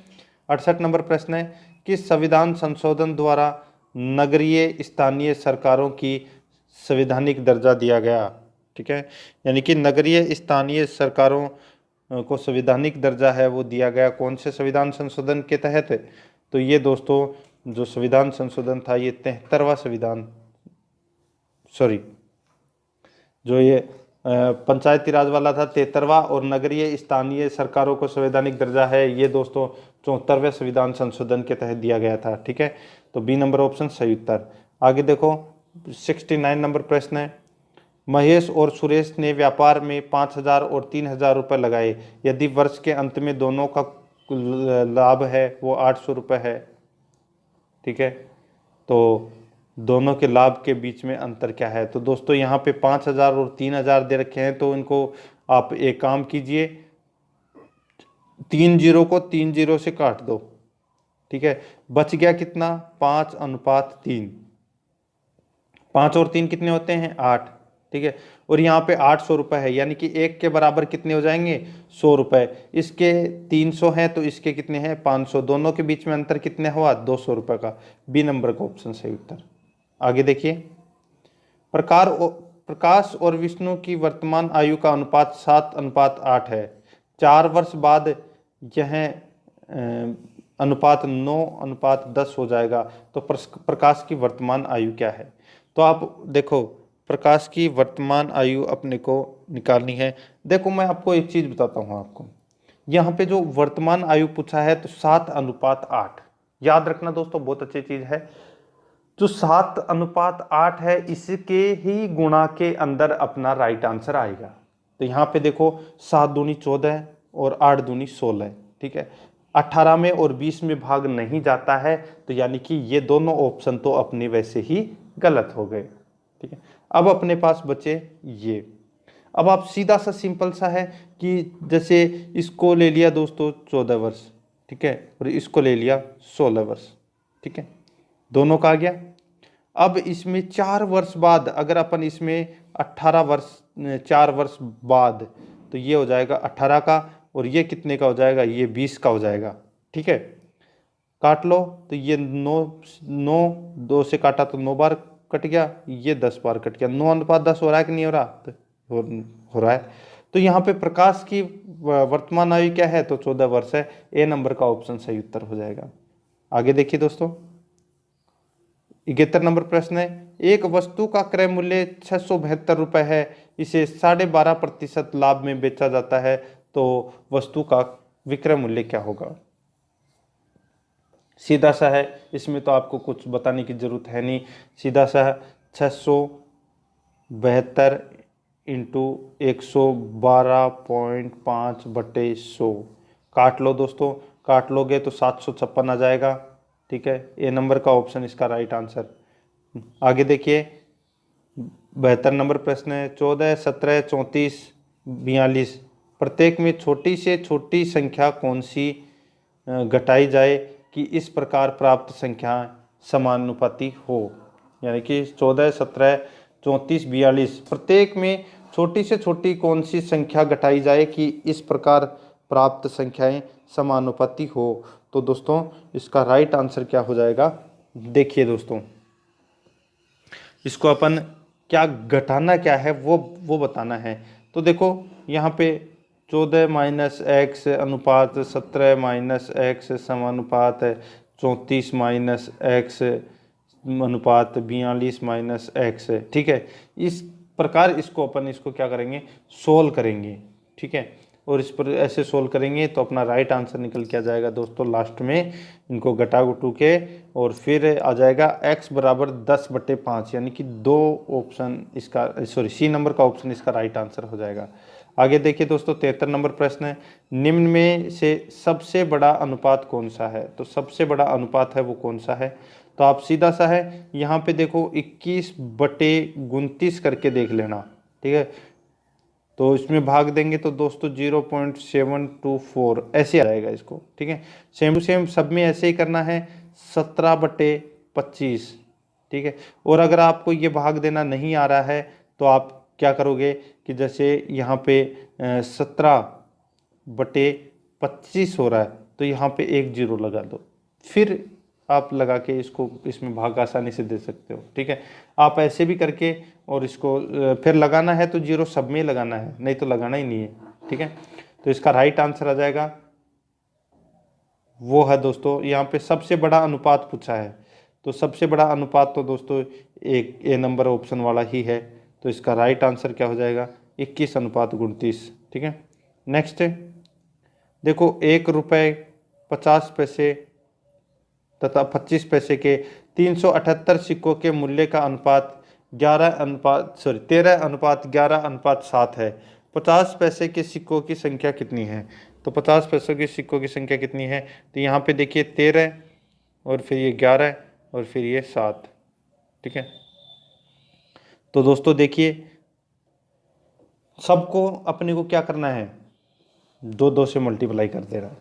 68 नंबर प्रश्न है, किस संविधान संशोधन द्वारा नगरीय स्थानीय सरकारों की संवैधानिक दर्जा दिया गया। ठीक है, यानी कि नगरीय स्थानीय सरकारों को संवैधानिक दर्जा है वो दिया गया कौन से संविधान संशोधन के तहत, तो ये दोस्तों जो संविधान संशोधन था ये 73वां संविधान, सॉरी जो ये पंचायती राज वाला था 73वां, और नगरीय स्थानीय सरकारों को संवैधानिक दर्जा है ये दोस्तों 74वें संविधान संशोधन के तहत दिया गया था। ठीक है, तो बी नंबर ऑप्शन सही उत्तर। आगे देखो 69 नंबर प्रश्न है, महेश और सुरेश ने व्यापार में 5,000 और 3,000 रुपये लगाए, यदि वर्ष के अंत में दोनों का लाभ है वो 800 रुपये है। ठीक है, तो दोनों के लाभ के बीच में अंतर क्या है, तो दोस्तों यहाँ पे 5,000 और 3,000 दे रखे हैं, तो इनको आप एक काम कीजिए, 3 जीरो को 3 जीरो से काट दो। ठीक है, बच गया कितना 5:3, 5 और 3 कितने होते हैं 8। ठीक है, और यहाँ पे 800 रुपये है, यानी कि एक के बराबर कितने हो जाएंगे 100 रुपये, इसके 300 हैं तो इसके कितने हैं 500, दोनों के बीच में अंतर कितने हुआ 200 रुपये का। बी नंबर का ऑप्शन सही उत्तर। आगे देखिए, प्रकाश और विष्णु की वर्तमान आयु का अनुपात 7:8 है, 4 वर्ष बाद यह अनुपात 9:10 हो जाएगा, तो प्रकाश की वर्तमान आयु क्या है, तो आप देखो प्रकाश की वर्तमान आयु अपने को निकालनी है। देखो मैं आपको एक चीज बताता हूँ, आपको यहाँ पे जो वर्तमान आयु पूछा है तो 7:8, याद रखना दोस्तों बहुत अच्छी चीज है, जो 7:8 है इसके ही गुणा के अंदर अपना राइट आंसर आएगा। तो यहाँ पे देखो 7 दूनी 14 और 8 दूनी 16। ठीक है, 18 में और 20 में भाग नहीं जाता है, तो यानी कि ये दोनों ऑप्शन तो अपने वैसे ही गलत हो गए। ठीक है, अब अपने पास बचे ये, अब आप सीधा सा सिंपल सा है कि जैसे इसको ले लिया दोस्तों 14 वर्ष, ठीक है, और इसको ले लिया 16 वर्ष। ठीक है, दोनों का आ गया। अब इसमें 4 वर्ष बाद अगर अपन इसमें 18 वर्ष 4 वर्ष बाद, तो ये हो जाएगा 18 का, और ये कितने का हो जाएगा ये 20 का हो जाएगा। ठीक है, काट लो, तो ये 9 2 से काटा तो 9 बार कट गया, ये 10 बार कट गया, 9:10 हो रहा है कि नहीं हो रहा, तो हो रहा है। तो यहाँ पे प्रकाश की वर्तमान आयु क्या है, तो 14 वर्ष है। ए नंबर का ऑप्शन सही उत्तर हो जाएगा। आगे देखिए दोस्तों, 71 नंबर प्रश्न है, एक वस्तु का क्रय मूल्य 672 रुपये है, इसे 12.5% लाभ में बेचा जाता है, तो वस्तु का विक्रय मूल्य क्या होगा। सीधा सा है, इसमें तो आपको कुछ बताने की जरूरत है नहीं, सीधा सा 672 इंटू 112.5/100, काट लो दोस्तों, काट लोगे तो 756 आ जाएगा। ठीक है, ए नंबर का ऑप्शन इसका राइट आंसर। आगे देखिए 72 नंबर प्रश्न है, 14 17 34 42 प्रत्येक में छोटी से छोटी संख्या कौन सी घटाई जाए कि इस प्रकार प्राप्त संख्याएं समानुपाती हो। यानी कि 14, 17, 34, 42 प्रत्येक में छोटी से छोटी कौन सी संख्या घटाई जाए कि इस प्रकार प्राप्त संख्याएं समानुपाती हो। तो दोस्तों इसका राइट आंसर क्या हो जाएगा, देखिए दोस्तों, इसको अपन क्या घटाना क्या है वो बताना है। तो देखो यहाँ पे 14 माइनस एक्स अनुपात 17 माइनस एक्स समानुपात 34 माइनस एक्स अनुपात 42 माइनस एक्स, ठीक है। इस प्रकार इसको क्या करेंगे, सोल्व करेंगे, ठीक है। और इस पर ऐसे सोल्व करेंगे तो अपना राइट आंसर निकल के आ जाएगा दोस्तों। लास्ट में इनको घटा घटू के और फिर आ जाएगा x बराबर 10/5, यानी कि दो ऑप्शन इसका, सॉरी सी नंबर का ऑप्शन इसका राइट आंसर हो जाएगा। आगे देखिए दोस्तों 73 नंबर प्रश्न है, निम्न में से सबसे बड़ा अनुपात कौन सा है। तो सबसे बड़ा अनुपात है वो कौन सा है, तो आप सीधा सा है यहाँ पे देखो 21/29 करके देख लेना, ठीक है। तो इसमें भाग देंगे तो दोस्तों 0.724 ऐसे आ जाएगा इसको, ठीक है। सेम टू सेम सब में ऐसे ही करना है, 17/25, ठीक है। और अगर आपको ये भाग देना नहीं आ रहा है तो आप क्या करोगे कि जैसे यहाँ पे 17/25 हो रहा है तो यहाँ पे 1 0 लगा दो, फिर आप लगा के इसको इसमें भाग आसानी से दे सकते हो, ठीक है। आप ऐसे भी करके और इसको फिर लगाना है तो 0 सब में लगाना है, नहीं तो लगाना ही नहीं है, ठीक है। तो इसका राइट आंसर आ जाएगा वो है दोस्तों, यहाँ पे सबसे बड़ा अनुपात पूछा है तो सबसे बड़ा अनुपात तो दोस्तों एक ए नंबर ऑप्शन वाला ही है। तो इसका राइट आंसर क्या हो जाएगा, 21/29, ठीक है। नेक्स्ट देखो 1 रुपये 50 पैसे तथा 25 पैसे के 378 सिक्कों के मूल्य का अनुपात 13:11:7 है। 50 पैसे के सिक्कों की संख्या कितनी है। तो 50 पैसों के सिक्कों की संख्या कितनी है, तो यहाँ पे देखिए 13 और फिर ये 11 और फिर ये 7, ठीक है। तो दोस्तों देखिए सबको अपने को क्या करना है, 2 से मल्टीप्लाई कर दे रहा है।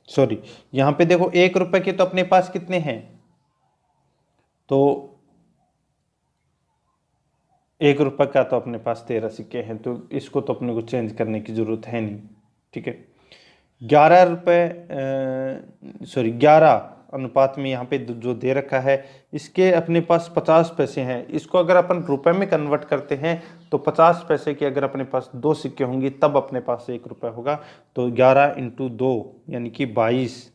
सॉरी यहाँ पे देखो 1 रुपए के तो अपने पास कितने हैं, तो 1 रुपए का तो अपने पास 13 सिक्के हैं, तो इसको तो अपने को चेंज करने की जरूरत है नहीं, ठीक है। 11 रुपये सॉरी 11 अनुपात में यहाँ पे जो दे रखा है इसके अपने पास 50 पैसे हैं। इसको अगर अपन रुपए में कन्वर्ट करते हैं तो 50 पैसे के अगर अपने पास 2 सिक्के होंगी तब अपने पास 1 रुपया होगा। तो 11 × 2 यानी कि 22।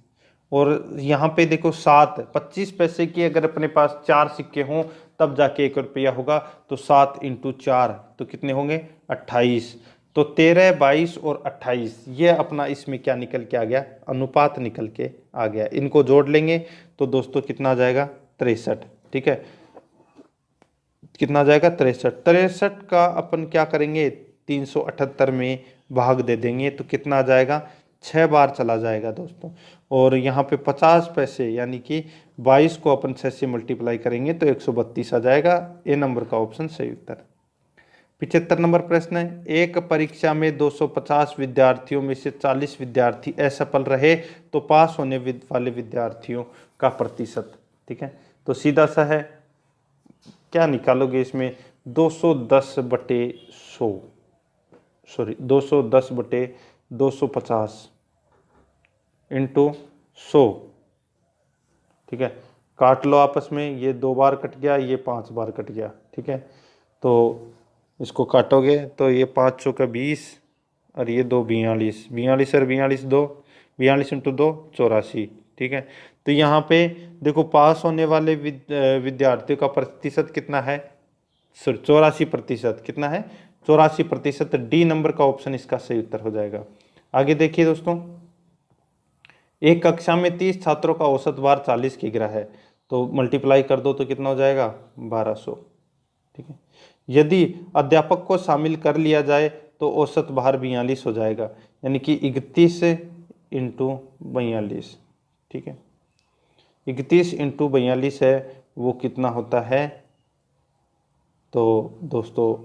और यहाँ पे देखो 7, 25 पैसे की अगर अपने पास 4 सिक्के हों तब जाके 1 रुपया होगा। तो 7 × 4 तो कितने होंगे, 28। तो 13, 22 और 28 ये अपना इसमें क्या निकल के आ गया, अनुपात निकल के आ गया। इनको जोड़ लेंगे तो दोस्तों कितना आ जाएगा, 63, ठीक है। कितना आ जाएगा, 63। 63 का अपन क्या करेंगे, 378 में भाग दे देंगे तो कितना आ जाएगा, 6 बार चला जाएगा दोस्तों। और यहाँ पे 50 पैसे यानी कि 22 को अपन 6 से मल्टीप्लाई करेंगे तो 132 आ जाएगा। ए नंबर का ऑप्शन सही उत्तर। 75 नंबर प्रश्न है, एक परीक्षा में 250 विद्यार्थियों में से 40 विद्यार्थी असफल रहे तो पास होने वाले विद्यार्थियों का प्रतिशत, ठीक है। तो सीधा सा है, क्या निकालोगे इसमें, 210/100 सॉरी 210/250 इंटू 100, ठीक है। काट लो आपस में, ये 2 बार कट गया, ये 5 बार कट गया, ठीक है। तो इसको काटोगे तो ये 5 चौका 20 और ये 2 42, 42 और 42 2, 42 × 2 84, ठीक है। तो यहाँ पे देखो पास होने वाले विद्यार्थियों का प्रतिशत कितना है, 84%। कितना है, 84%। डी नंबर का ऑप्शन इसका सही उत्तर हो जाएगा। आगे देखिए दोस्तों, एक कक्षा में 30 छात्रों का औसत भार 40 किग्रा है, तो मल्टीप्लाई कर दो तो कितना हो जाएगा, 1200, ठीक है। यदि अध्यापक को शामिल कर लिया जाए तो औसत भार 42 हो जाएगा, यानी कि 31 × 42, ठीक है। 31 × 42 है वो कितना होता है, तो दोस्तों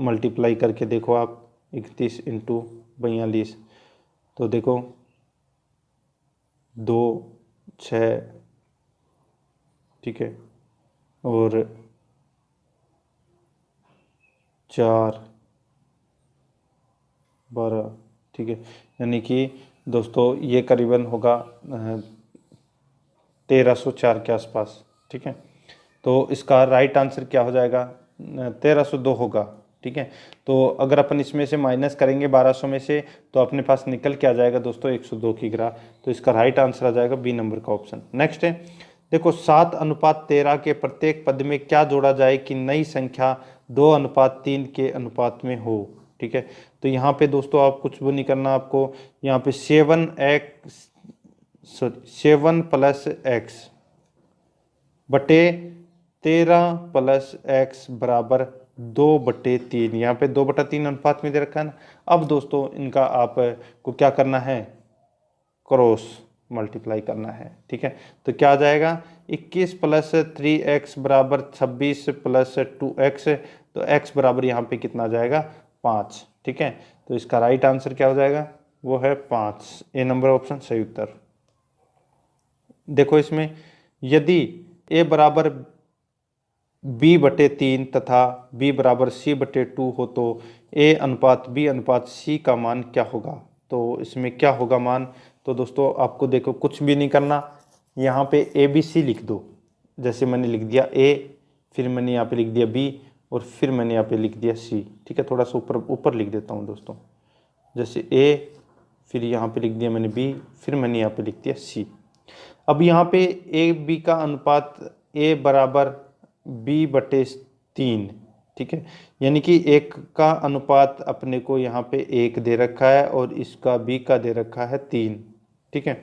मल्टीप्लाई करके देखो आप, 31 इंटू 42, तो देखो 2 6, ठीक है, और 4 12, ठीक है। यानी कि दोस्तों ये करीबन होगा 1304 के आसपास, ठीक है। तो इसका राइट आंसर क्या हो जाएगा, 1302 होगा, ठीक है। तो अगर अपन इसमें से माइनस करेंगे 1200 में से, तो अपने पास निकल के आ जाएगा दोस्तों 102 की ग्राह। तो इसका राइट आंसर आ जाएगा बी नंबर का ऑप्शन। नेक्स्ट है, देखो 7:13 के प्रत्येक पद में क्या जोड़ा जाए कि नई संख्या 2:3 के अनुपात में हो, ठीक है। तो यहाँ पे दोस्तों आप कुछ भी नहीं करना, आपको यहाँ पे 7 प्लस एक्स बटे 13 प्लस एक्स बराबर 2/3, यहाँ पे 2/3 अनुपात में दे रखा है ना। अब दोस्तों इनका आपको क्या करना है, क्रॉस मल्टीप्लाई करना है, ठीक है। तो क्या आ जाएगा, 21 प्लस 3x बराबर 26 प्लस 2x, तो x बराबर यहाँ पे कितना आ जाएगा, 5, ठीक है। तो इसका राइट आंसर क्या हो जाएगा, वो है 5, ए नंबर ऑप्शन सही उत्तर। देखो इसमें यदि a बराबर b/3 तथा b बराबर c/2 हो तो a अनुपात b अनुपात c का मान क्या होगा। तो इसमें क्या होगा मान, तो दोस्तों आपको देखो कुछ भी नहीं करना, यहाँ पे ABC लिख दो। जैसे मैंने लिख दिया A, फिर मैंने यहाँ पे लिख दिया B, और फिर मैंने यहाँ पे लिख दिया C, ठीक है। थोड़ा सा ऊपर ऊपर लिख देता हूँ दोस्तों, जैसे A, फिर यहाँ पे लिख दिया मैंने B, फिर मैंने यहाँ पे लिख दिया C। अब यहाँ पे AB का अनुपात A बराबर B/3, ठीक है। यानी कि एक का अनुपात अपने को यहाँ पे 1 दे रखा है और इसका B का दे रखा है 3, ठीक है।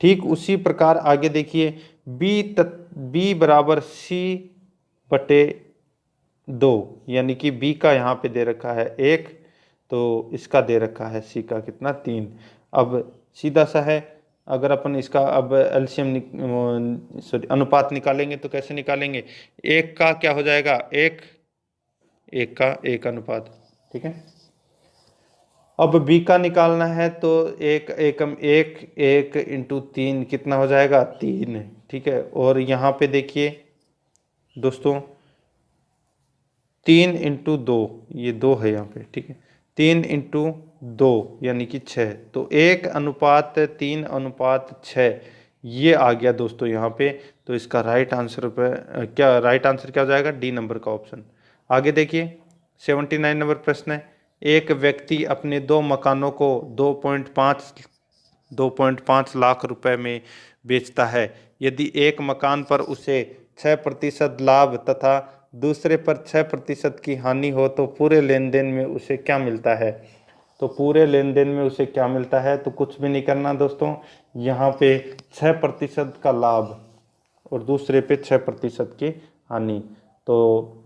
ठीक उसी प्रकार आगे देखिए, B बराबर C/2, यानी कि B का यहाँ पे दे रखा है 1, तो इसका दे रखा है C का कितना, 3। अब सीधा सा है, अगर अपन इसका अब एलसीएम सॉरी अनुपात निकालेंगे तो कैसे निकालेंगे, 1 का क्या हो जाएगा, 1 का 1 अनुपात, ठीक है। अब b का निकालना है तो 1 इंटू 3 कितना हो जाएगा, 3, ठीक है। और यहाँ पे देखिए दोस्तों 3 इंटू 2, ये 2 है यहाँ पे, ठीक है। 3 इंटू 2 यानी कि 6, तो 1:3:6 ये आ गया दोस्तों यहाँ पे। तो इसका राइट आंसर क्या हो जाएगा, डी नंबर का ऑप्शन। आगे देखिए 79 नंबर प्रश्न है, एक व्यक्ति अपने 2 मकानों को 2.5 लाख रुपए में बेचता है। यदि एक मकान पर उसे 6% लाभ तथा दूसरे पर 6% की हानि हो तो पूरे लेन देन में उसे क्या मिलता है। तो पूरे लेन देन में उसे क्या मिलता है, तो कुछ भी नहीं करना दोस्तों, यहाँ पे 6% का लाभ और दूसरे पे 6% की हानि, तो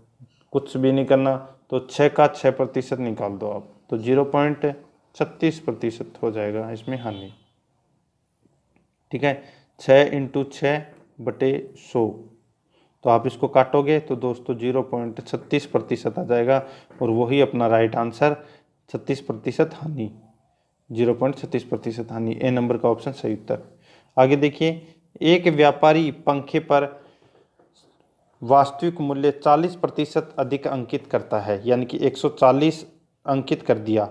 कुछ भी नहीं करना, तो 6 का 6% निकाल दो आप, तो 0.36% हो जाएगा इसमें हानि, ठीक है। 6 इंटू 6/100, तो आप इसको काटोगे तो दोस्तों 0.36% आ जाएगा, और वही अपना राइट आंसर 36% हानि, 0.36% हानि, ए नंबर का ऑप्शन सही उत्तर। आगे देखिए, एक व्यापारी पंखे पर वास्तविक मूल्य 40% अधिक अंकित करता है, यानी कि 140 अंकित कर दिया,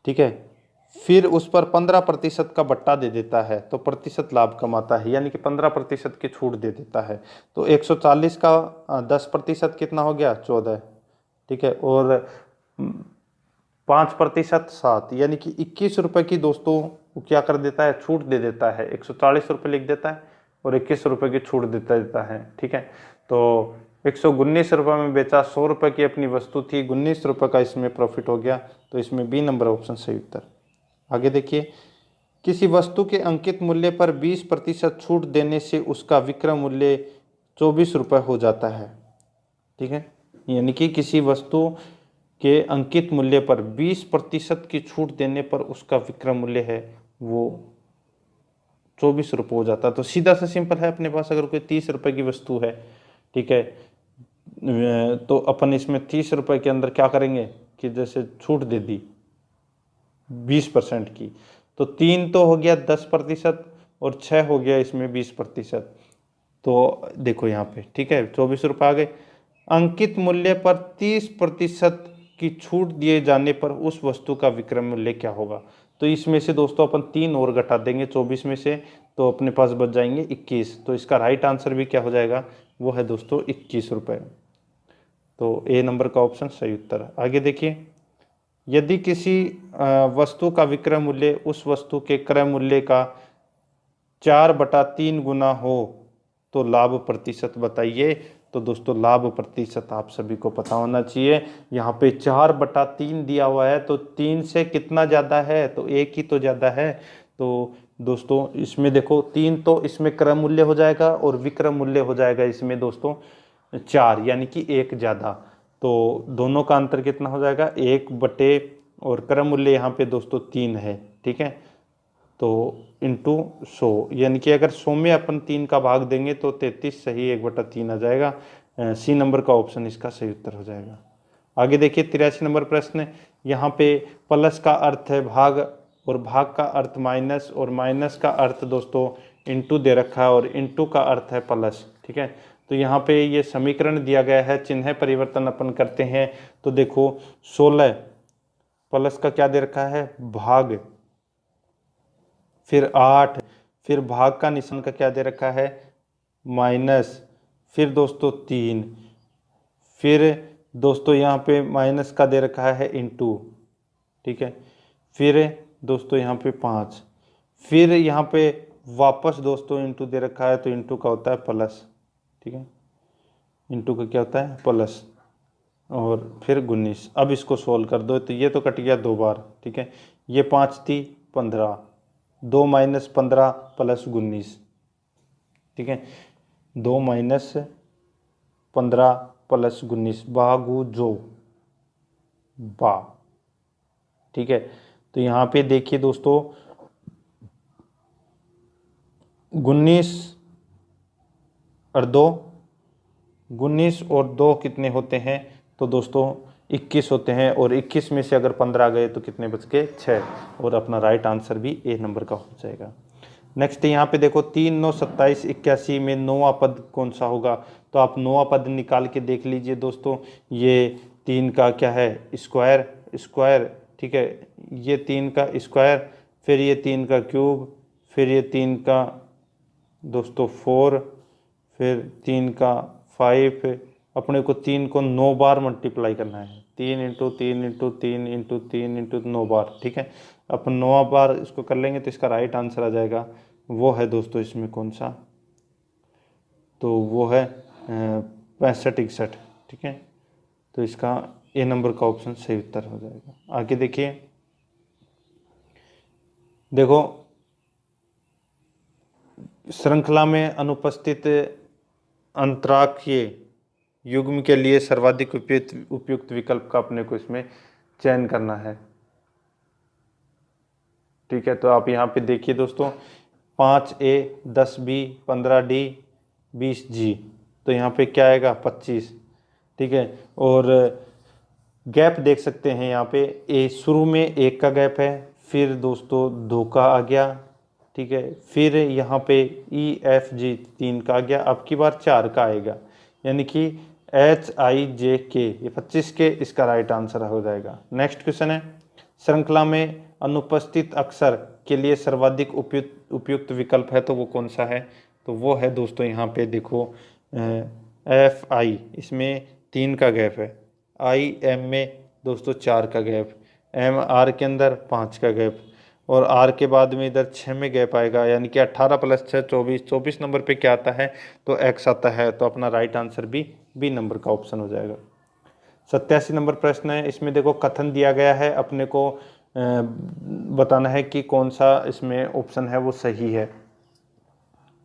ठीक है। फिर उस पर 15% का बट्टा दे देता है तो प्रतिशत लाभ कमाता है, यानी कि 15% की छूट दे देता है। तो 140 का 10% कितना हो गया, 14, ठीक है। और 5% 7, यानी कि 21 रुपये की दोस्तों वो क्या कर देता है, छूट दे देता है। 140 रुपये लिख देता है और 21 रुपये की छूट देता है, ठीक है। तो 119 रुपये में बेचा, 100 रुपये की अपनी वस्तु थी, 19 रुपये का इसमें प्रॉफिट हो गया, तो इसमें बी नंबर ऑप्शन सही उत्तर। आगे देखिए, किसी वस्तु के अंकित मूल्य पर 20% छूट देने से उसका विक्रय मूल्य 24 रुपये हो जाता है, ठीक है। यानी कि किसी वस्तु के अंकित मूल्य पर 20% की छूट देने पर उसका विक्रय मूल्य है वो 24 रुपये हो जाता है। तो सीधा सा सिंपल है, अपने पास अगर कोई 30 रुपये की वस्तु है, ठीक है, तो अपन इसमें 30 रुपये के अंदर क्या करेंगे, कि जैसे छूट दे दी 20% की, तो 3 तो हो गया 10% और 6 हो गया इसमें 20%। तो देखो यहाँ पे ठीक है 24 रुपये आ गए। अंकित मूल्य पर 30% की छूट दिए जाने पर उस वस्तु का विक्रय मूल्य क्या होगा। तो इसमें से दोस्तों अपन 3 और घटा देंगे 24 में से, तो अपने पास बच जाएंगे 21। तो इसका राइट आंसर भी क्या हो जाएगा, वो है दोस्तों 21 रुपये। तो ए नंबर का ऑप्शन सही उत्तर है। आगे देखिए, यदि किसी वस्तु का विक्रय मूल्य उस वस्तु के क्रय मूल्य का 4/3 गुना हो तो लाभ प्रतिशत बताइए। तो दोस्तों लाभ प्रतिशत आप सभी को पता होना चाहिए। यहाँ पे 4/3 दिया हुआ है, तो 3 से कितना ज़्यादा है, तो 1 ही तो ज़्यादा है। तो दोस्तों इसमें देखो 3 तो इसमें क्रय मूल्य हो जाएगा और विक्रय मूल्य हो जाएगा इसमें दोस्तों 4, यानी कि 1 ज़्यादा। तो दोनों का अंतर कितना हो जाएगा, 1/, और क्रय मूल्य यहाँ पे दोस्तों 3 है, ठीक है। तो इंटू 100, यानी कि अगर 100 में अपन 3 का भाग देंगे तो 33 सही 1/3 आ जाएगा। सी नंबर का ऑप्शन इसका सही उत्तर हो जाएगा। आगे देखिए 83 नंबर प्रश्न। यहाँ पे प्लस का अर्थ है भाग और भाग का अर्थ माइनस, और माइनस का अर्थ दोस्तों इंटू दे रखा है और इंटू का अर्थ है प्लस, ठीक है। तो यहाँ पे ये समीकरण दिया गया है, चिन्ह परिवर्तन अपन करते हैं। तो देखो 16 प्लस का क्या दे रखा है भाग, फिर 8, फिर भाग का निशान का क्या दे रखा है माइनस, फिर दोस्तों 3, फिर दोस्तों यहाँ पे माइनस का दे रखा है इंटू, ठीक है। फिर दोस्तों यहाँ पे 5, फिर यहाँ पे वापस दोस्तों इंटू दे रखा है, तो इंटू का होता है प्लस, ठीक है। इंटू का क्या होता है प्लस, और फिर 19। अब इसको सोल्व कर दो, तो ये तो कट गया 2 बार, ठीक है। ये 5 थी 15, 2 - 15 + 19, ठीक है। 2 - 15 + 19 बागु जो बा, ठीक है। तो यहाँ पे देखिए दोस्तों 19 और 2, 19 और 2 कितने होते हैं, तो दोस्तों 21 होते हैं, और 21 में से अगर 15 गए तो कितने बच गए 6, और अपना राइट आंसर भी ए नंबर का हो जाएगा। नेक्स्ट यहाँ पे देखो 3, 9, 27, 81 में 9वां पद कौन सा होगा। तो आप 9वां पद निकाल के देख लीजिए दोस्तों। ये 3 का क्या है स्क्वायर, स्क्वायर, ठीक है। ये 3 का स्क्वायर, फिर ये 3 का क्यूब, फिर ये 3 का दोस्तों 4, फिर 3 का 5। अपने को 3 को 9 बार मल्टीप्लाई करना है, 3 × 3 × 3 × 3 × 9 बार, ठीक है। अपन 9 बार इसको कर लेंगे तो इसका राइट आंसर आ जाएगा, वो है दोस्तों इसमें कौन सा, तो वो है 65 61, ठीक है। तो इसका ए नंबर का ऑप्शन सही उत्तर हो जाएगा। आगे देखिए, देखो श्रृंखला में अनुपस्थित अंतराक्षीय युग्म के लिए सर्वाधिक उपयुक्त विकल्प का अपने को इसमें चयन करना है, ठीक है। तो आप यहाँ पे देखिए दोस्तों 5A 10B 15D 20G, तो यहाँ पे क्या आएगा 25, ठीक है। और गैप देख सकते हैं यहाँ पे ए शुरू में 1 का गैप है, फिर दोस्तों 2 का आ गया, ठीक है। फिर यहाँ पे EFG 3 का आ गया, अब की बार 4 का आएगा, यानी कि HIJK ये 25 के इसका राइट आंसर हो जाएगा। नेक्स्ट क्वेश्चन है, श्रृंखला में अनुपस्थित अक्षर के लिए सर्वाधिक उपयुक्त विकल्प है, तो वो कौन सा है, तो वो है दोस्तों यहाँ पे देखो FI, इसमें 3 का गैप है, IM में दोस्तों 4 का गैप, MR के अंदर 5 का गैप, और R के बाद में इधर 6 में गैप आएगा, यानी कि 18 + 6 24, 24 नंबर पे क्या आता है, तो X आता है। तो अपना राइट आंसर भी बी नंबर का ऑप्शन हो जाएगा। 87 नंबर प्रश्न है, इसमें देखो कथन दिया गया है, अपने को बताना है कि कौन सा इसमें ऑप्शन है वो सही है,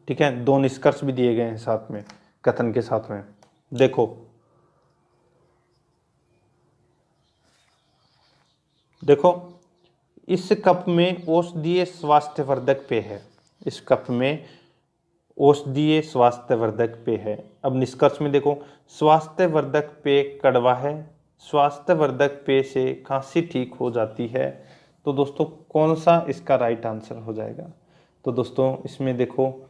ठीक है। 2 निष्कर्ष भी दिए गए हैं साथ में, कथन के साथ में। देखो इस कप में औषधीय स्वास्थ्यवर्धक पेय है, इस कप में औषधीय स्वास्थ्यवर्धक पेय है। अब निष्कर्ष में देखो स्वास्थ्यवर्धक पेय कड़वा है, स्वास्थ्यवर्धक पेय से खांसी ठीक हो जाती है। तो दोस्तों कौन सा इसका राइट आंसर हो जाएगा? तो दोस्तों इसमें देखो,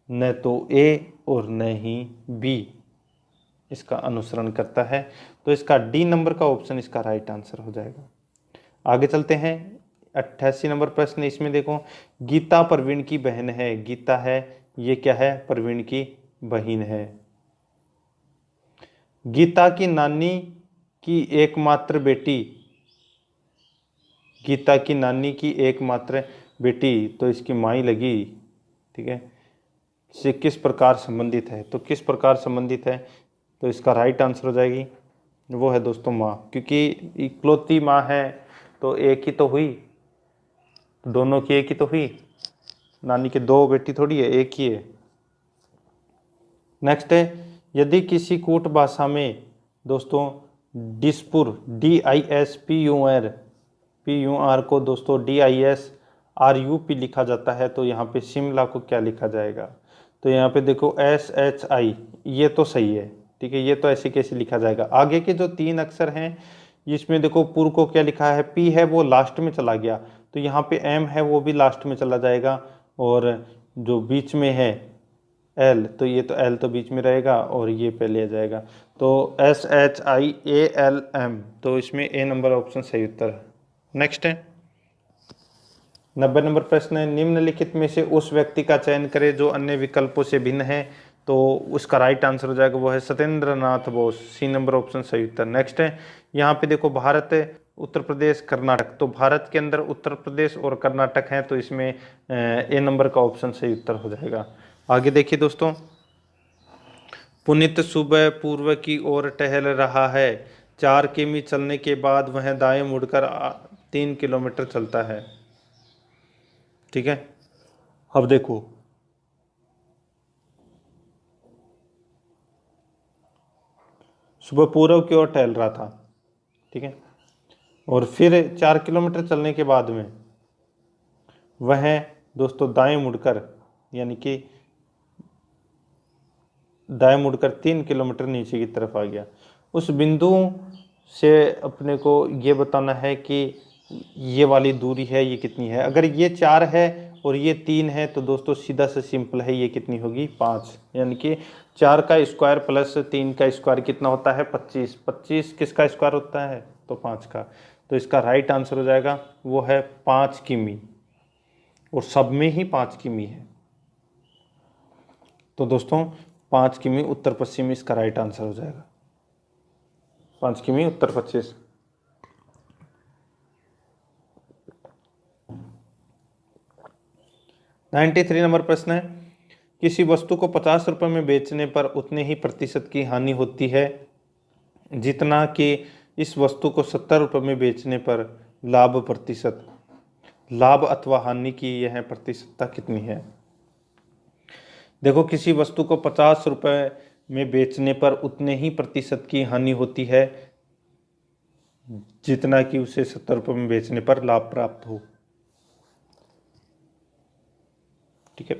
न तो ए और न ही बी इसका अनुसरण करता है, तो इसका डी नंबर का ऑप्शन इसका राइट आंसर हो जाएगा। आगे चलते हैं, 88 नंबर प्रश्न। इसमें देखो, गीता प्रवीण की बहन है। गीता है, ये क्या है? प्रवीण की बहन है। गीता की नानी की एकमात्र बेटी, गीता की नानी की एकमात्र बेटी, तो इसकी माई लगी, ठीक है, से किस प्रकार संबंधित है? तो किस प्रकार संबंधित है? तो इसका राइट आंसर हो जाएगी, वो है दोस्तों माँ, क्योंकि इकलौती माँ है तो एक ही तो हुई, दोनों की एक ही तो हुई, नानी के दो बेटी थोड़ी है, एक ही है। नेक्स्ट है, यदि किसी कूट भाषा में दोस्तों डिस्पुर, DISPUR को दोस्तों DISRUP लिखा जाता है, तो यहाँ पे शिमला को क्या लिखा जाएगा? तो यहाँ पे देखो SHI, ये तो सही है, ठीक है, ये तो ऐसे कैसे लिखा जाएगा? आगे के जो 3 अक्षर हैं इसमें देखो, पुर को क्या लिखा है? P है वो लास्ट में चला गया, तो यहाँ पे M है वो भी लास्ट में चला जाएगा, और जो बीच में है L, तो ये तो L तो बीच में रहेगा और ये पहले आ जाएगा, तो SHIALM, तो इसमें A नंबर ऑप्शन सही उत्तर है। नेक्स्ट है 90 नंबर प्रश्न है, निम्नलिखित में से उस व्यक्ति का चयन करें जो अन्य विकल्पों से भिन्न है। तो उसका राइट आंसर हो जाएगा, वो है सत्येंद्र नाथ बोस, सी नंबर ऑप्शन सही उत्तर। नेक्स्ट है, यहाँ पे देखो भारत, उत्तर प्रदेश, कर्नाटक, तो भारत के अंदर उत्तर प्रदेश और कर्नाटक है, तो इसमें ए नंबर का ऑप्शन सही उत्तर हो जाएगा। आगे देखिए दोस्तों, पुनित सुबह पूर्व की ओर टहल रहा है, 4 किमी चलने के बाद वह दाएं मुड़कर 3 किलोमीटर चलता है, ठीक है। अब देखो, सुबह पूर्व की ओर टहल रहा था, ठीक है, और फिर 4 किलोमीटर चलने के बाद में वह दोस्तों दाएं मुड़कर, यानी कि दाएं मुड़कर 3 किलोमीटर नीचे की तरफ आ गया। उस बिंदु से अपने को ये बताना है कि ये वाली दूरी है ये कितनी है। अगर ये 4 है और ये 3 है तो दोस्तों सीधा से सिंपल है, ये कितनी होगी? 5, यानी कि 4 का स्क्वायर प्लस 3 का स्क्वायर कितना होता है? 25। 25 किसका स्क्वायर होता है? तो 5 का। तो इसका राइट आंसर हो जाएगा, वो है 5 किमी, और सब में ही 5 किमी है। तो दोस्तों 5 किमी उत्तर पश्चिम इसका राइट आंसर हो जाएगा, 5 किमी उत्तर पश्चिम। नाइन्टी 93 नंबर प्रश्न है, किसी वस्तु को 50 रुपये में बेचने पर उतने ही प्रतिशत की हानि होती है जितना कि इस वस्तु को 70 रुपये में बेचने पर लाभ प्रतिशत, लाभ अथवा हानि की यह प्रतिशतता कितनी है? देखो, किसी वस्तु को 50 रुपये में बेचने पर उतने ही प्रतिशत की हानि होती है जितना कि उसे 70 रुपये में बेचने पर लाभ प्राप्त हो, ठीक है।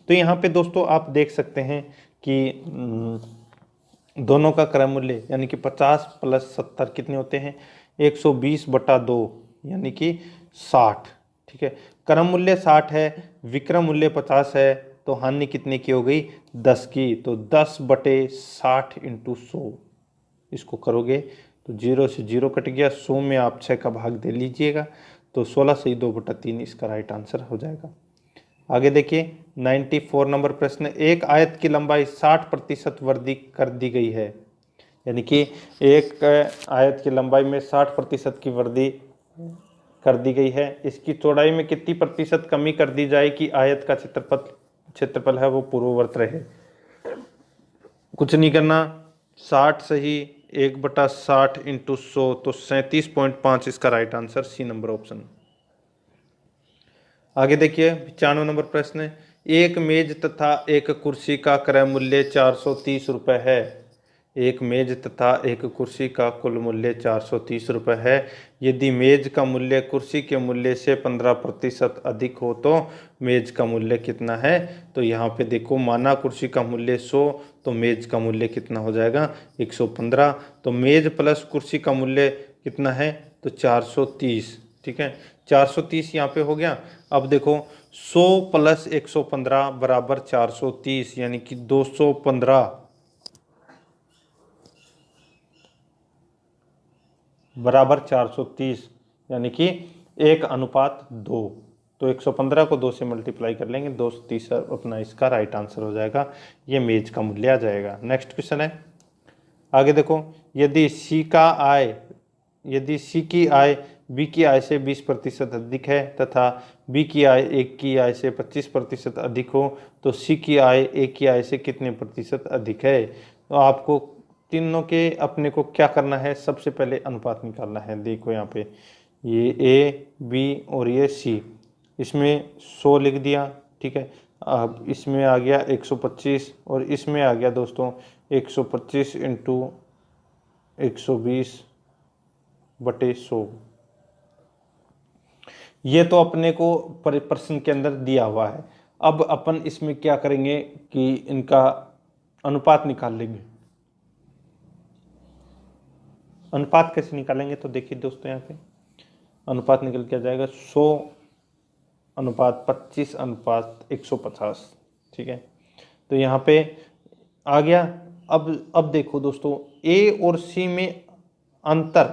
तो यहाँ पे दोस्तों आप देख सकते हैं कि दोनों का क्रय मूल्य यानी कि 50 + 70 कितने होते हैं? 120/2 यानी कि 60, ठीक है। क्रय मूल्य 60 है, विक्रय मूल्य 50 है, तो हानि कितने की हो गई? 10 की। तो 10/60 × 100 इसको करोगे तो 0 से 0 कट गया, 100 में आप 6 का भाग दे लीजिएगा, तो 16 से 2/3 इसका राइट आंसर हो जाएगा। आगे देखिए 94 नंबर प्रश्न, एक आयत की लंबाई 60% वृद्धि कर दी गई है, यानी कि एक आयत की लंबाई में 60% की वृद्धि कर दी गई है, इसकी चौड़ाई में कितनी प्रतिशत कमी कर दी जाए कि आयत का क्षेत्रफल है वो पूर्ववत रहे? कुछ नहीं करना, 60 सही, 1/60 × 100, तो 37.5 इसका right answer, C number option. आगे देखिए 95 नंबर प्रश्न है, एक मेज तथा एक कुर्सी का क्रय मूल्य 430 रुपये है, एक मेज तथा एक कुर्सी का कुल मूल्य 430 रुपये है। यदि मेज का मूल्य कुर्सी के मूल्य से 15% अधिक हो तो मेज का मूल्य कितना है। तो यहाँ पे देखो, माना कुर्सी का मूल्य 100 तो मेज का मूल्य कितना हो जाएगा 115। तो मेज प्लस कुर्सी का मूल्य कितना है तो 430। ठीक है, 430 यहाँ पे हो गया। अब देखो 100 प्लस 115 बराबर 430, यानी कि 215 बराबर 430, यानी कि 1:2। तो 115 को 2 से मल्टीप्लाई कर लेंगे, 230 अपना इसका राइट आंसर हो जाएगा। ये मेज का मूल्य आ जाएगा। नेक्स्ट क्वेश्चन है, आगे देखो, यदि सी की आय बी की आय से 20% अधिक है तथा बी की आय ए की आय से 25% अधिक हो तो सी की आय ए की आय से कितने प्रतिशत अधिक है। तो आपको तीनों के अपने को क्या करना है, सबसे पहले अनुपात निकालना है। देखो यहाँ पे ये ए बी और ये सी, इसमें 100 लिख दिया। ठीक है, अब इसमें आ गया 125 और इसमें आ गया दोस्तों 125 इंटू 120/100। ये तो अपने को प्रश्न के अंदर दिया हुआ है। अब अपन इसमें क्या करेंगे कि इनका अनुपात निकाल लेंगे। अनुपात कैसे निकालेंगे, तो देखिए दोस्तों, यहाँ पे अनुपात निकल के आ जाएगा 100:25:150। ठीक है, तो यहाँ पे आ गया। अब देखो दोस्तों, ए और सी में अंतर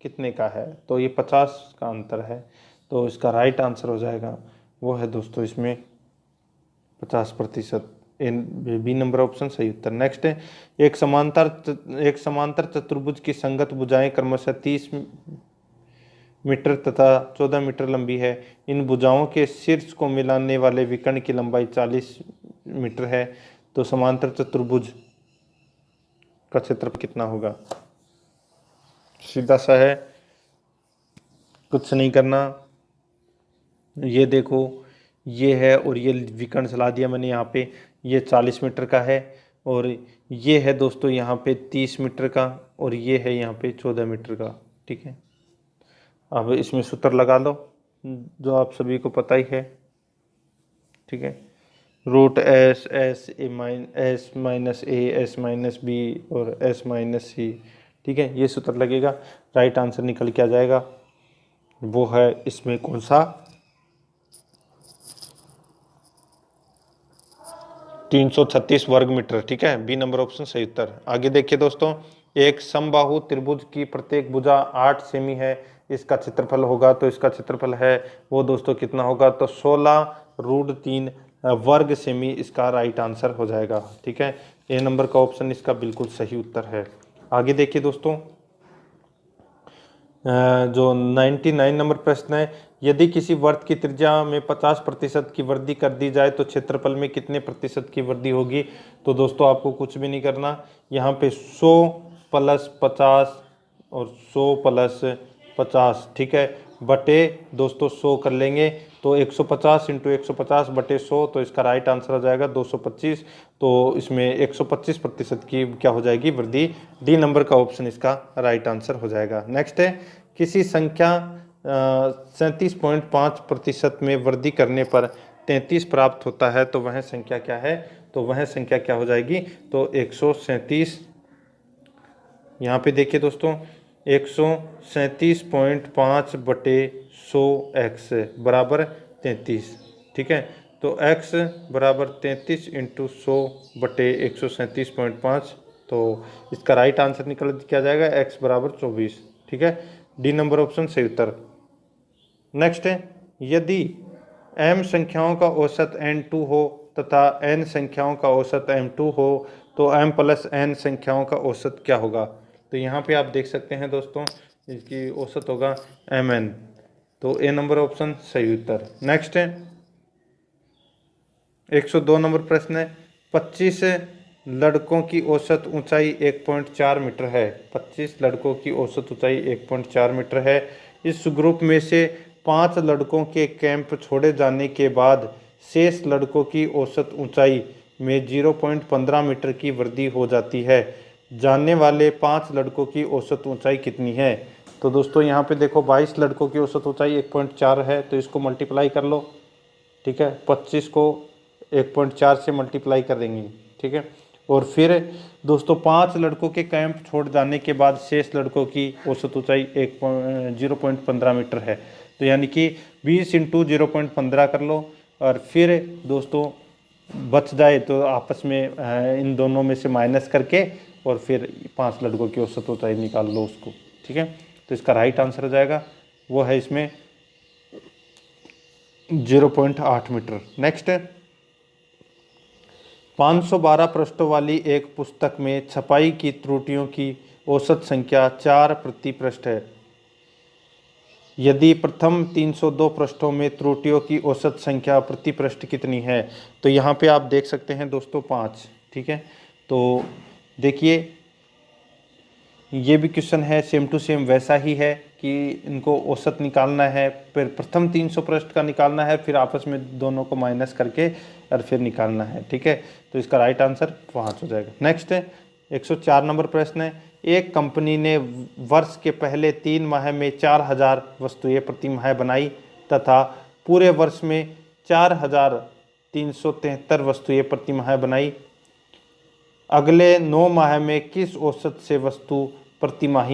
कितने का है, तो ये 50 का अंतर है। तो इसका राइट आंसर हो जाएगा, वो है दोस्तों इसमें 50%। बी नंबर ऑप्शन सही उत्तर। नेक्स्ट है, एक समांतर चतुर्भुज की संगत भुजाएं क्रमशः 30 मीटर तथा 14 मीटर लंबी है। इन भुजाओं के शीर्ष को मिलाने वाले विकर्ण की लंबाई 40 मीटर है। तो समांतर चतुर्भुज का क्षेत्रफल कितना होगा। सीधा सा है, कुछ नहीं करना। ये देखो, ये है और ये विकर्ण चला दिया मैंने यहाँ पे, ये 40 मीटर का है और ये है दोस्तों यहाँ पे 30 मीटर का और ये है यहाँ पे 14 मीटर का। ठीक है, अब इसमें सूत्र लगा लो जो आप सभी को पता ही है। ठीक है, √S S-A -S और S-C। ठीक है, ये सूत्र लगेगा, राइट आंसर निकल के आ जाएगा। वो है इसमें कौन सा, 336 वर्ग मीटर। ठीक है, बी नंबर ऑप्शन सही उत्तर। आगे देखिए दोस्तों, एक समबाहु त्रिभुज की प्रत्येक भुजा 8 सेमी है, इसका क्षेत्रफल होगा। तो इसका क्षेत्रफल है वो दोस्तों कितना होगा, तो 16√3 वर्ग सेमी इसका राइट आंसर हो जाएगा। ठीक है, ए नंबर का ऑप्शन इसका बिल्कुल सही उत्तर है। आगे देखिए दोस्तों, जो 99 नंबर प्रश्न है, यदि किसी वर्त की त्रिज्या में 50% की वृद्धि कर दी जाए तो क्षेत्रफल में कितने प्रतिशत की वृद्धि होगी। तो दोस्तों आपको कुछ भी नहीं करना, यहाँ पे 100 + 50 और 100 + 50, ठीक है, बटे दोस्तों 100 कर लेंगे तो 150 × 150/100, तो इसका राइट आंसर हो जाएगा 225। तो इसमें 125% की क्या हो जाएगी वृद्धि। डी नंबर का ऑप्शन इसका राइट आंसर हो जाएगा। नेक्स्ट है, किसी संख्या 37.5% में वृद्धि करने पर 33 प्राप्त होता है तो वह संख्या क्या है। तो वह संख्या क्या हो जाएगी, तो 137। यहाँ पे देखिए दोस्तों, 137.5/100x बराबर 33। ठीक है, तो x बराबर 33 × 100/137.5, तो इसका राइट आंसर निकल क्या जाएगा, x बराबर 24। ठीक है, डी नंबर ऑप्शन सही उत्तर। नेक्स्ट है, यदि m संख्याओं का औसत n2 हो तथा n संख्याओं का औसत m2 हो तो m + n संख्याओं का औसत क्या होगा। तो यहाँ पे आप देख सकते हैं दोस्तों, इसकी औसत होगा mn। तो ए नंबर ऑप्शन सही उत्तर। नेक्स्ट है, 102 नंबर प्रश्न है, 25 लड़कों की औसत ऊंचाई 1.4 मीटर है। 25 लड़कों की औसत ऊंचाई 1.4 मीटर है। इस ग्रुप में से 5 लड़कों के कैंप छोड़े जाने के बाद शेष लड़कों की औसत ऊंचाई में 0.15 मीटर की वृद्धि हो जाती है। जानने वाले 5 लड़कों की औसत ऊंचाई कितनी है। तो दोस्तों यहाँ पे देखो 22 लड़कों की औसत ऊंचाई 1.4 है, तो इसको मल्टीप्लाई कर लो। ठीक है, 25 को 1.4 से मल्टीप्लाई कर देंगे। ठीक है, और फिर दोस्तों 5 लड़कों के कैंप छोड़ जाने के बाद शेष लड़कों की औसत ऊंचाई 0.15 मीटर है। तो यानी कि 20 इंटू 0.15 कर लो, और फिर दोस्तों बच जाए तो आपस में इन दोनों में से माइनस करके और फिर 5 लड़कों की औसत ऊंचाई निकाल लो उसको। ठीक है, तो इसका राइट आंसर हो जाएगा वो है इसमें 0.8 मीटर। नेक्स्ट है 512 पृष्ठों वाली एक पुस्तक में छपाई की त्रुटियों की औसत संख्या 4 प्रति पृष्ठ है। यदि प्रथम 302 पृष्ठों में त्रुटियों की औसत संख्या प्रति पृष्ठ कितनी है। तो यहाँ पे आप देख सकते हैं दोस्तों 5। ठीक है, तो देखिए ये भी क्वेश्चन है सेम टू सेम वैसा ही है कि इनको औसत निकालना है, फिर प्रथम 300 पृष्ठ का निकालना है, फिर आपस में दोनों को माइनस करके और फिर निकालना है। ठीक है, तो इसका राइट आंसर 5 हो जाएगा। नेक्स्ट है 104 नंबर प्रश्न है, एक कंपनी ने वर्ष के पहले 3 माह में 4000 वस्तुएं प्रति माह बनाई तथा पूरे वर्ष में 4373 वस्तुएं प्रति माह बनाई। अगले 9 माह में किस औसत से वस्तु प्रति माह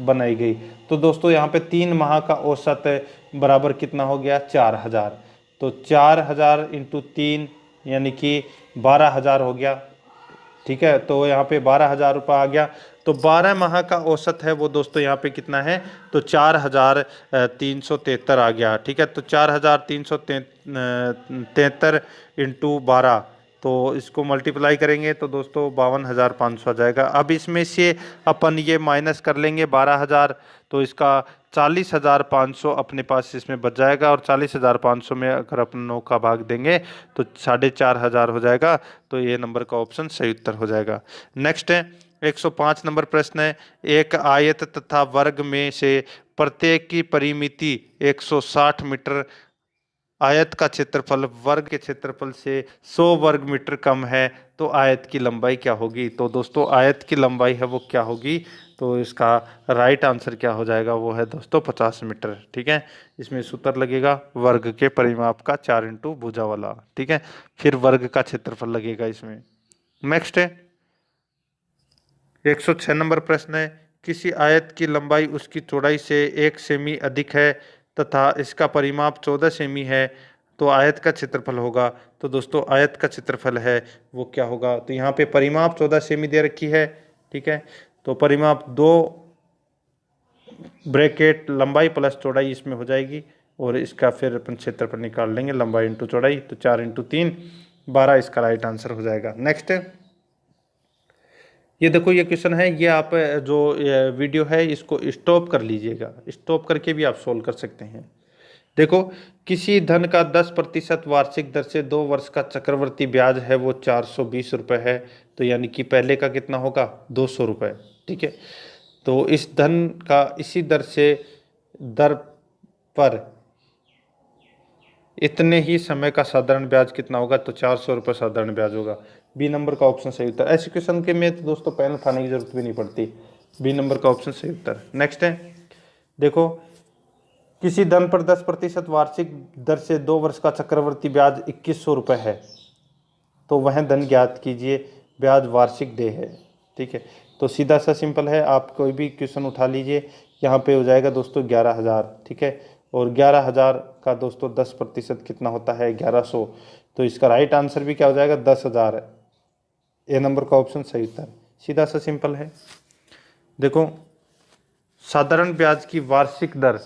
बनाई गई। तो दोस्तों यहाँ पे 3 माह का औसत बराबर कितना हो गया 4000। तो 4000 इंटू 3 यानी कि 12000 हो गया। ठीक है, तो यहाँ पे 12000 रुपये आ गया। तो 12 माह का औसत है वो दोस्तों यहाँ पे कितना है, तो 4373 आ गया। ठीक है, तो 4373 इंटू 12, तो इसको मल्टीप्लाई करेंगे तो दोस्तों 52,500 आ जाएगा। अब इसमें से अपन ये माइनस कर लेंगे 12,000, तो इसका 40,500 अपने पास इसमें बच जाएगा, और 40,500 में अगर अपन 9 का भाग देंगे तो 4,500 हो जाएगा। तो ये नंबर का ऑप्शन सही उत्तर हो जाएगा। नेक्स्ट है 105 नंबर प्रश्न है, एक आयत तथा वर्ग में से प्रत्येक की परिमिति 160 मीटर, आयत का क्षेत्रफल वर्ग के क्षेत्रफल से 100 वर्ग मीटर कम है, तो आयत की लंबाई क्या होगी। तो दोस्तों आयत की लंबाई है वो क्या होगी, तो इसका राइट आंसर क्या हो जाएगा, वो है दोस्तों 50 मीटर। ठीक है, इसमें सूत्र लगेगा वर्ग के परिमाप का 4 इंटू भुजा वाला। ठीक है, फिर वर्ग का क्षेत्रफल लगेगा इसमें। नेक्स्ट है 106 नंबर प्रश्न है, किसी आयत की लंबाई उसकी चौड़ाई से 1 सेमी अधिक है तथा इसका परिमाप 14 सेमी है, तो आयत का क्षेत्रफल होगा। तो दोस्तों आयत का क्षेत्रफल है वो क्या होगा, तो यहाँ पे परिमाप 14 सेमी दे रखी है। ठीक है, तो परिमाप 2 ब्रैकेट लंबाई प्लस चौड़ाई इसमें हो जाएगी, और इसका फिर अपन क्षेत्रफल निकाल लेंगे लंबाई इंटू चौड़ाई, तो 4 इंटू 3 12 इसका राइट आंसर हो जाएगा। नेक्स्ट ये देखो ये क्वेश्चन है, ये आप जो वीडियो है इसको स्टॉप कर लीजिएगा, स्टॉप करके भी आप सोल्व कर सकते हैं। देखो किसी धन का 10% वार्षिक दर से 2 वर्ष का चक्रवर्ती ब्याज है वो 420 रुपये है, तो यानी कि पहले का कितना होगा 200 रुपये। ठीक है, तो इस धन का इसी दर पर इतने ही समय का साधारण ब्याज कितना होगा, तो 400 रुपये साधारण ब्याज होगा। बी नंबर का ऑप्शन सही उत्तर। ऐसे क्वेश्चन के में तो दोस्तों पेन उठाने की जरूरत भी नहीं पड़ती, बी नंबर का ऑप्शन सही उत्तर। नेक्स्ट है देखो किसी धन पर 10% वार्षिक दर से 2 वर्ष का चक्रवर्ती ब्याज 2100 रुपये है, तो वह धन ज्ञात कीजिए, ब्याज वार्षिक देय है। ठीक है, तो सीधा सा सिंपल है, आप कोई भी क्वेश्चन उठा लीजिए, यहाँ पे हो जाएगा दोस्तों 11,000। ठीक है, और 11,000 का दोस्तों 10% कितना होता है 1100, तो इसका राइट आंसर भी क्या हो जाएगा 10,000। ए नंबर का ऑप्शन सही उत्तर, सीधा सा सिंपल है। देखो साधारण ब्याज की वार्षिक दर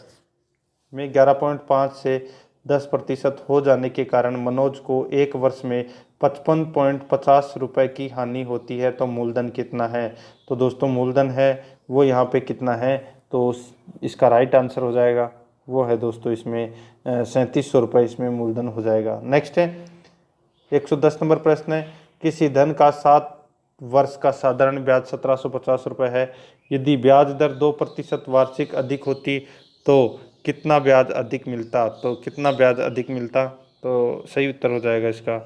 में 11.5 से 10% हो जाने के कारण मनोज को एक वर्ष में 55.50 रुपये की हानि होती है, तो मूलधन कितना है। तो दोस्तों मूलधन है वो यहाँ पे कितना है, तो इसका राइट आंसर हो जाएगा वो है दोस्तों इसमें 3700 रुपये इसमें मूलधन हो जाएगा। नेक्स्ट है 110 नंबर प्रश्न है, किसी धन का 7 वर्ष का साधारण ब्याज 1750 रुपये है, यदि ब्याज दर 2% वार्षिक अधिक होती तो कितना ब्याज अधिक मिलता। तो कितना ब्याज अधिक मिलता, तो सही उत्तर हो जाएगा इसका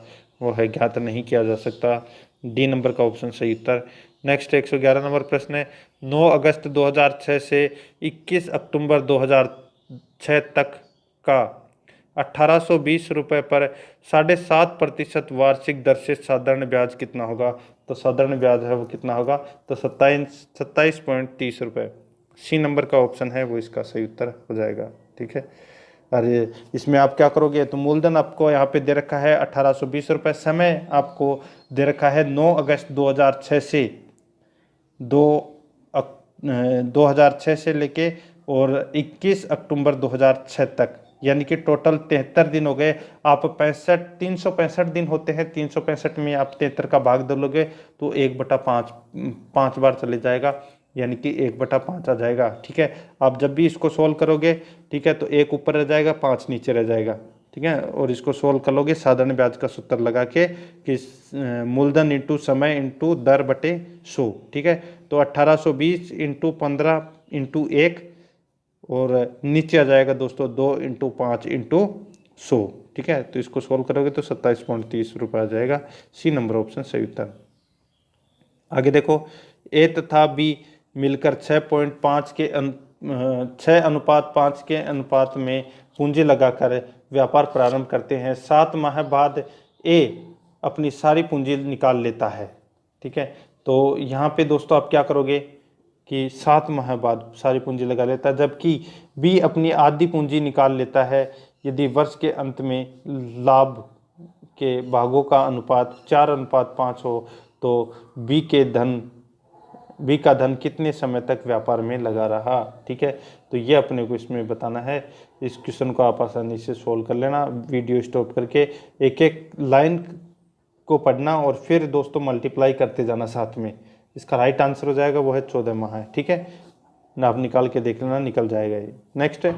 वो है ज्ञात नहीं किया जा सकता, डी नंबर का ऑप्शन सही उत्तर। नेक्स्ट 111 नंबर प्रश्न है, 9 अगस्त 2006 से 21 अक्टूबर 2006 तक का 1820 रुपये पर 7.5% वार्षिक दर से साधारण ब्याज कितना होगा? तो साधारण ब्याज है वो कितना होगा? तो 27.30 रुपये। सी नंबर का ऑप्शन है वो इसका सही उत्तर हो जाएगा। ठीक है, अरे इसमें आप क्या करोगे, तो मूलधन आपको यहाँ पे दे रखा है 1820 रुपये, समय आपको दे रखा है 9 अगस्त 2006 से 2006 से लेके और 21 अक्टूबर 2006 तक, यानी कि टोटल 73 दिन हो गए। आप 365 दिन होते हैं, 365 में आप 73 का भाग दोगे तो 1/5 5 बार चले जाएगा, यानी कि 1/5 आ जाएगा। ठीक है, आप जब भी इसको सोल्व करोगे, ठीक है, तो 1 ऊपर रह जाएगा, 5 नीचे रह जाएगा। ठीक है, और इसको सोल्व कर लोगे साधारण ब्याज का सूत्र लगा के कि मूलधन इंटू समय इंटू दर बटे 100। ठीक है, तो 1820 इंटू 15 इंटू 1 और नीचे आ जाएगा दोस्तों 2 इंटू 5 इंटू 100। ठीक है, तो इसको सोल्व करोगे तो 27.30 रुपये आ जाएगा। सी नंबर ऑप्शन सही उत्तर। आगे देखो, ए तथा बी मिलकर 6.5 के 6:5 के अनुपात में पूंजी लगाकर व्यापार प्रारंभ करते हैं। 7 माह बाद ए अपनी सारी पूंजी निकाल लेता है। ठीक है, तो यहाँ पे दोस्तों आप क्या करोगे कि 7 माह बाद सारी पूंजी लगा लेता है, जबकि बी अपनी आधी पूंजी निकाल लेता है। यदि वर्ष के अंत में लाभ के भागों का अनुपात 4:5 हो तो बी का धन कितने समय तक व्यापार में लगा रहा? ठीक है, तो ये अपने को इसमें बताना है। इस क्वेश्चन को आप आसानी से सोल्व कर लेना, वीडियो स्टॉप करके एक एक लाइन को पढ़ना और फिर दोस्तों मल्टीप्लाई करते जाना साथ में। इसका राइट आंसर हो जाएगा वो है 14 माह। ठीक है ना, आप निकाल के देख लेना, निकल जाएगा ये। नेक्स्ट है,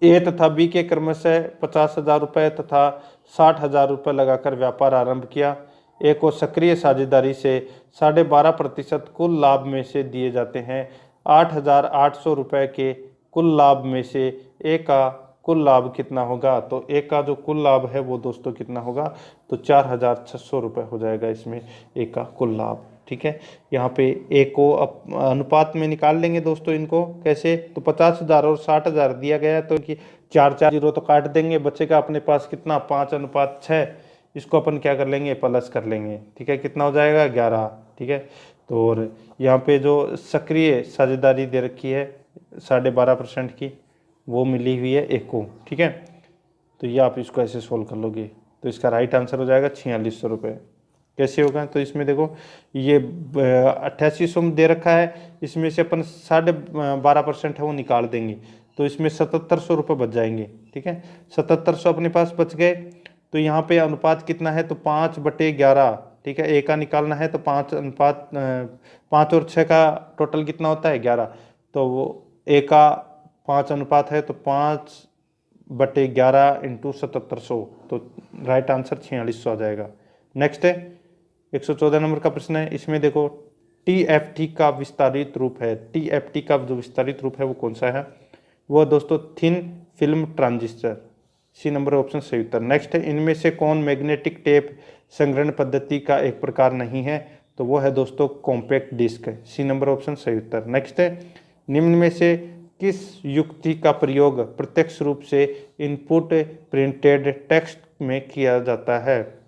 ए तथा बी के क्रमशः 50,000 रुपये तथा 60,000 रुपये लगाकर व्यापार आरंभ किया। ए को सक्रिय साझेदारी से 12.5% कुल लाभ में से दिए जाते हैं। 8,800 रुपये के कुल लाभ में से ए का कुल लाभ कितना होगा? तो ए का जो कुल लाभ है वो दोस्तों कितना होगा? तो 4,600 रुपये हो जाएगा इसमें ए का कुल लाभ। ठीक है, यहाँ पे ए को अनुपात में निकाल लेंगे दोस्तों। इनको कैसे? तो 50,000 और 60,000 दिया गया है, तो कि 4 0 तो काट देंगे, बचेगा अपने पास कितना? 5:6। इसको अपन क्या कर लेंगे? प्लस कर लेंगे। ठीक है, कितना हो जाएगा? 11। ठीक है, तो और यहाँ पे जो सक्रिय साझेदारी दे रखी है 12.5% की, वो मिली हुई है ए को। ठीक है, तो ये आप इसको ऐसे सोल्व कर लोगे तो इसका राइट आंसर हो जाएगा 4,600 रुपये। कैसे होगा? तो इसमें देखो, ये 8800 दे रखा है, इसमें से अपन 12.5% है वो निकाल देंगे, तो इसमें 7,700 रुपये बच जाएंगे। ठीक है, 7,700 अपने पास बच गए। तो यहाँ पे अनुपात कितना है? तो 5/11। ठीक है, ए का निकालना है तो 5 और 6 का टोटल कितना होता है? 11। तो वो ए का 5 अनुपात है तो 5/11 इंटू 7,700, तो राइट आंसर 4,600 आ जाएगा। नेक्स्ट है 114 नंबर का प्रश्न है, इसमें देखो TFT का विस्तारित रूप है। TFT का जो विस्तारित रूप है वो कौन सा है? वो दोस्तों thin film transistor. C number option सही उत्तर। नेक्स्ट है, इनमें से कौन मैग्नेटिक टेप संग्रहण पद्धति का एक प्रकार नहीं है? तो वो है दोस्तों compact disc. C number option सही उत्तर। नेक्स्ट है, निम्न में से किस युक्ति का प्रयोग प्रत्यक्ष रूप से इनपुट प्रिंटेड टेक्स्ट में किया जाता है?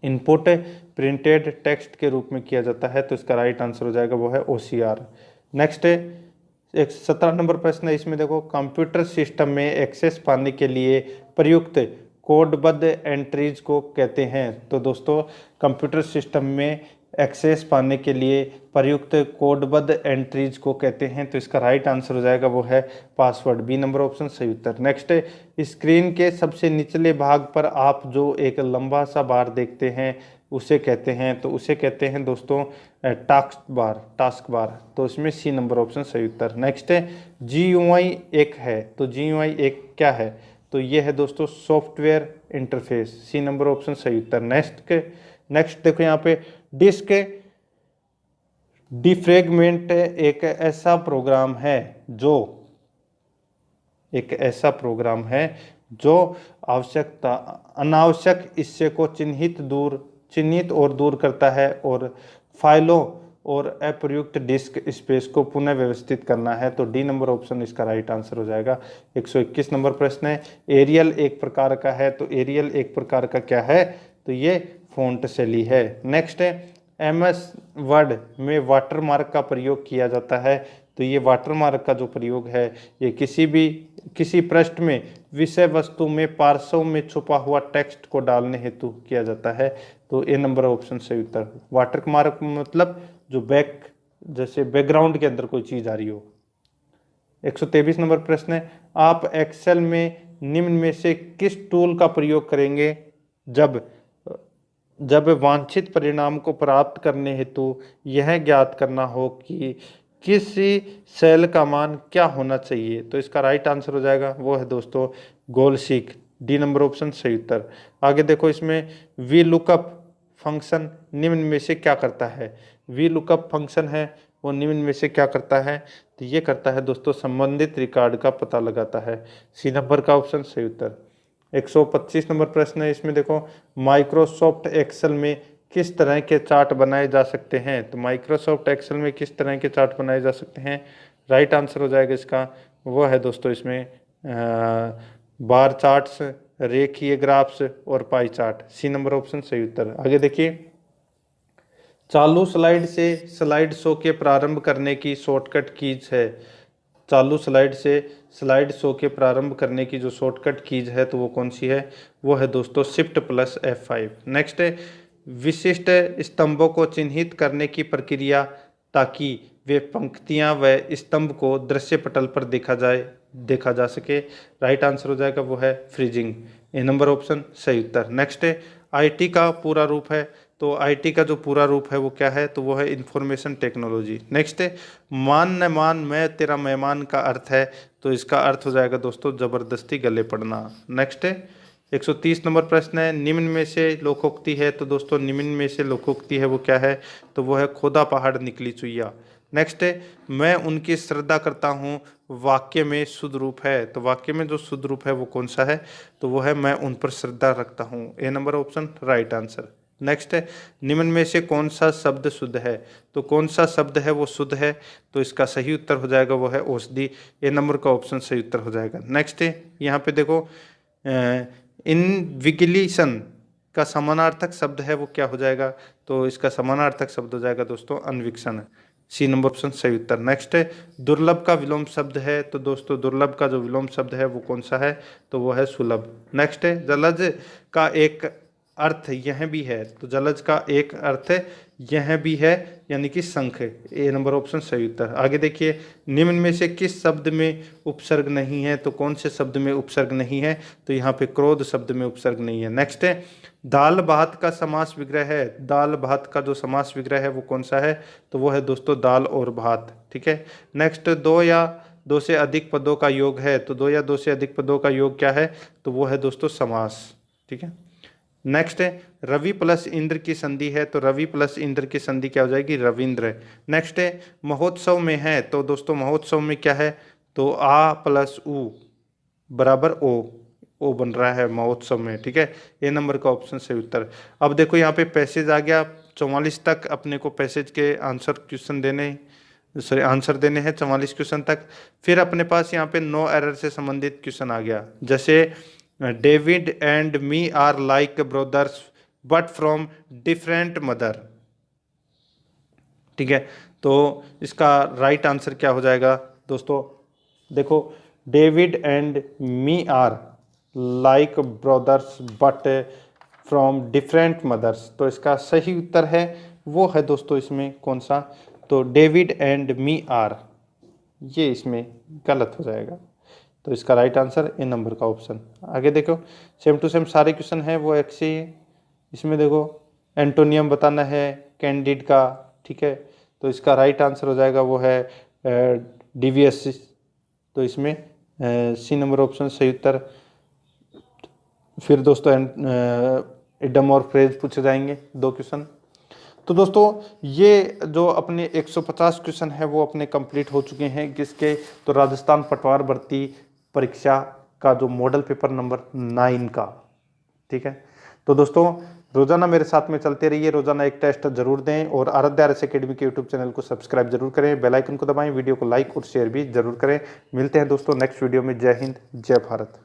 इनपुट प्रिंटेड टेक्स्ट के रूप में किया जाता है, तो इसका राइट आंसर हो जाएगा वो है OCR। नेक्स्ट है 17 नंबर प्रश्न है, इसमें देखो कंप्यूटर सिस्टम में एक्सेस पाने के लिए प्रयुक्त कोडबद्ध एंट्रीज को कहते हैं? तो दोस्तों कंप्यूटर सिस्टम में एक्सेस पाने के लिए प्रयुक्त कोडबद्ध एंट्रीज को कहते हैं, तो इसका राइट आंसर हो जाएगा वो है पासवर्ड। बी नंबर ऑप्शन सही उत्तर। नेक्स्ट है, स्क्रीन के सबसे निचले भाग पर आप जो एक लंबा सा बार देखते हैं उसे कहते हैं? तो उसे कहते हैं दोस्तों टास्क बार। तो इसमें सी नंबर ऑप्शन सही उत्तर। नेक्स्ट है, GUI एक है, तो GUI एक क्या है? तो ये है दोस्तों software interface. C number option सही उत्तर। नेक्स्ट देखो यहाँ पे डिस्क डिफ्रेगमेंट एक ऐसा प्रोग्राम है जो अनावश्यक हिस्से को चिन्हित और दूर करता है और फाइलों और अप्रयुक्त डिस्क स्पेस को पुनः व्यवस्थित करना है। तो डी नंबर ऑप्शन इसका राइट आंसर हो जाएगा। 121 नंबर प्रश्न है, एरियल एक प्रकार का है, तो एरियल एक प्रकार का क्या है, तो ये फॉन्ट शैली है। नेक्स्ट है, एमएस वर्ड में वाटरमार्क का प्रयोग किया जाता है, तो ये वाटरमार्क का जो प्रयोग है ये किसी पृष्ठ में विषय वस्तु में पार्श्व में छुपा हुआ टेक्स्ट को डालने हेतु किया जाता है। तो ए नंबर ऑप्शन सही उत्तर। वाटरमार्क मतलब जो जैसे बैकग्राउंड के अंदर कोई चीज आ रही हो। 123 नंबर प्रश्न है, आप एक्सेल में निम्न में से किस टूल का प्रयोग करेंगे जब वांछित परिणाम को प्राप्त करने हेतु यह ज्ञात करना हो कि किसी सेल का मान क्या होना चाहिए। तो इसका राइट आंसर हो जाएगा वो है दोस्तों गोल सीक। डी नंबर ऑप्शन सही उत्तर। आगे देखो, इसमें वी लुकअप फंक्शन निम्न में से क्या करता है। वी लुकअप फंक्शन है वो निम्न में से क्या करता है, तो ये करता है दोस्तों संबंधित रिकॉर्ड का पता लगाता है। सी नंबर का ऑप्शन सही उत्तर। 125 नंबर प्रश्न है, इसमें देखो माइक्रोसॉफ्ट एक्सेल में किस तरह के चार्ट बनाए जा सकते हैं। तो माइक्रोसॉफ्ट एक्सेल में किस तरह के चार्ट बनाए जा सकते हैं, राइट आंसर हो जाएगा इसका वो है दोस्तों इसमें बार चार्ट्स, रेखीय ग्राफ्स और pie chart. C number option सही उत्तर। आगे देखिए, चालू स्लाइड से स्लाइड शो के प्रारंभ करने की शॉर्टकट कीज है। चालू स्लाइड से स्लाइड शो के प्रारंभ करने की जो शॉर्टकट कीज है तो वो कौन सी है, वो है दोस्तों शिफ्ट प्लस F5। नेक्स्ट है, विशिष्ट स्तंभों को चिन्हित करने की प्रक्रिया ताकि वे पंक्तियां व स्तंभ को दृश्य पटल पर देखा जा सके। राइट आंसर हो जाएगा वो है फ्रीजिंग। ए नंबर ऑप्शन सही उत्तर। नेक्स्ट है, आईटी का पूरा रूप है, तो आईटी का जो पूरा रूप है वो क्या है, तो वो है इंफॉर्मेशन टेक्नोलॉजी। नेक्स्ट है, मान न मान मैं तेरा मेहमान का अर्थ है, तो इसका अर्थ हो जाएगा दोस्तों जबरदस्ती गले पड़ना। नेक्स्ट है, 130 नंबर प्रश्न है, निम्न में से लोकोक्ति है, तो दोस्तों निम्न में से लोकोक्ति है वो क्या है, तो वो है खोदा पहाड़ निकली चुईया। नेक्स्ट है, मैं उनकी श्रद्धा करता हूँ वाक्य में शुद्ध रूप है, तो वाक्य में जो शुद्ध रूप है वो कौन सा है, तो वो है मैं उन पर श्रद्धा रखता हूँ। A number option right answer. Next है, निम्न में से कौन सा शब्द शुद्ध है, तो कौन सा शब्द है वो शुद्ध है, तो इसका सही उत्तर हो जाएगा वो है औषधि। ए नंबर का ऑप्शन सही उत्तर हो जाएगा। नेक्स्ट है, यहाँ पे देखो इनविगिलेशन का समानार्थक शब्द है वो क्या हो जाएगा, तो इसका समानार्थक शब्द हो जाएगा दोस्तों अन्वीक्षण। सी नंबर ऑप्शन सही उत्तर। नेक्स्ट है, दुर्लभ का विलोम शब्द है, तो दोस्तों दुर्लभ का जो विलोम शब्द है वो कौन सा है, तो वो है सुलभ। नेक्स्ट है, जलज का एक अर्थ यह भी है, तो जलज का एक अर्थ यह भी है यानी कि शंख। ए नंबर ऑप्शन सही उत्तर। आगे देखिए, निम्न में से किस शब्द में उपसर्ग नहीं है, तो कौन से शब्द में उपसर्ग नहीं है, तो यहाँ पे क्रोध शब्द में उपसर्ग नहीं है। नेक्स्ट है, दाल भात का समास विग्रह है, दाल भात का जो समास विग्रह है वो कौन सा है, तो वो है दोस्तों दाल और भात। ठीक है। नेक्स्ट, दो या दो से अधिक पदों का योग है, तो दो या दो से अधिक पदों का योग क्या है, तो वो है दोस्तों समास। ठीक है। नेक्स्ट है, रवि प्लस इंद्र की संधि है, तो रवि प्लस इंद्र की संधि क्या हो जाएगी, रविंद्र। नेक्स्ट है, महोत्सव में है, तो दोस्तों महोत्सव में क्या है, तो आ प्लस उ बराबर ओ बन रहा है महोत्सव में। ठीक है। ए नंबर का ऑप्शन सही उत्तर। अब देखो यहाँ पे पैसेज आ गया 44 तक, अपने को पैसेज के आंसर देने हैं 44 क्वेश्चन तक। फिर अपने पास यहाँ पे नो एरर से संबंधित क्वेश्चन आ गया, जैसे David and me are like brothers but from different mother. ठीक है। तो इसका राइट आंसर क्या हो जाएगा दोस्तों, देखो David and me are like brothers but from different mothers, तो इसका सही उत्तर है वो है दोस्तों इसमें कौन सा, तो डेविड एंड मी आर, ये इसमें गलत हो जाएगा। तो इसका राइट आंसर ए नंबर का ऑप्शन। आगे देखो, सेम टू सेम सारे क्वेश्चन हैं वो एक से ही। इसमें देखो एंटोनियम बताना है कैंडिड का। ठीक है। तो इसका राइट आंसर हो जाएगा वो है डिवियस, तो इसमें सी नंबर ऑप्शन सही उत्तर। फिर दोस्तों इडम और फ्रेज पूछे जाएंगे 2 क्वेश्चन। तो दोस्तों ये जो अपने 150 क्वेश्चन है वो अपने कंप्लीट हो चुके हैं किसके, तो राजस्थान पटवार भर्ती परीक्षा का जो मॉडल पेपर नंबर 9 का। ठीक है। तो दोस्तों रोजाना मेरे साथ में चलते रहिए, रोजाना एक टेस्ट जरूर दें और आराध्या RS एकेडमी के यूट्यूब चैनल को सब्सक्राइब जरूर करें, बेल आइकन को दबाएं, वीडियो को लाइक और शेयर भी जरूर करें। मिलते हैं दोस्तों नेक्स्ट वीडियो में। जय हिंद, जय भारत।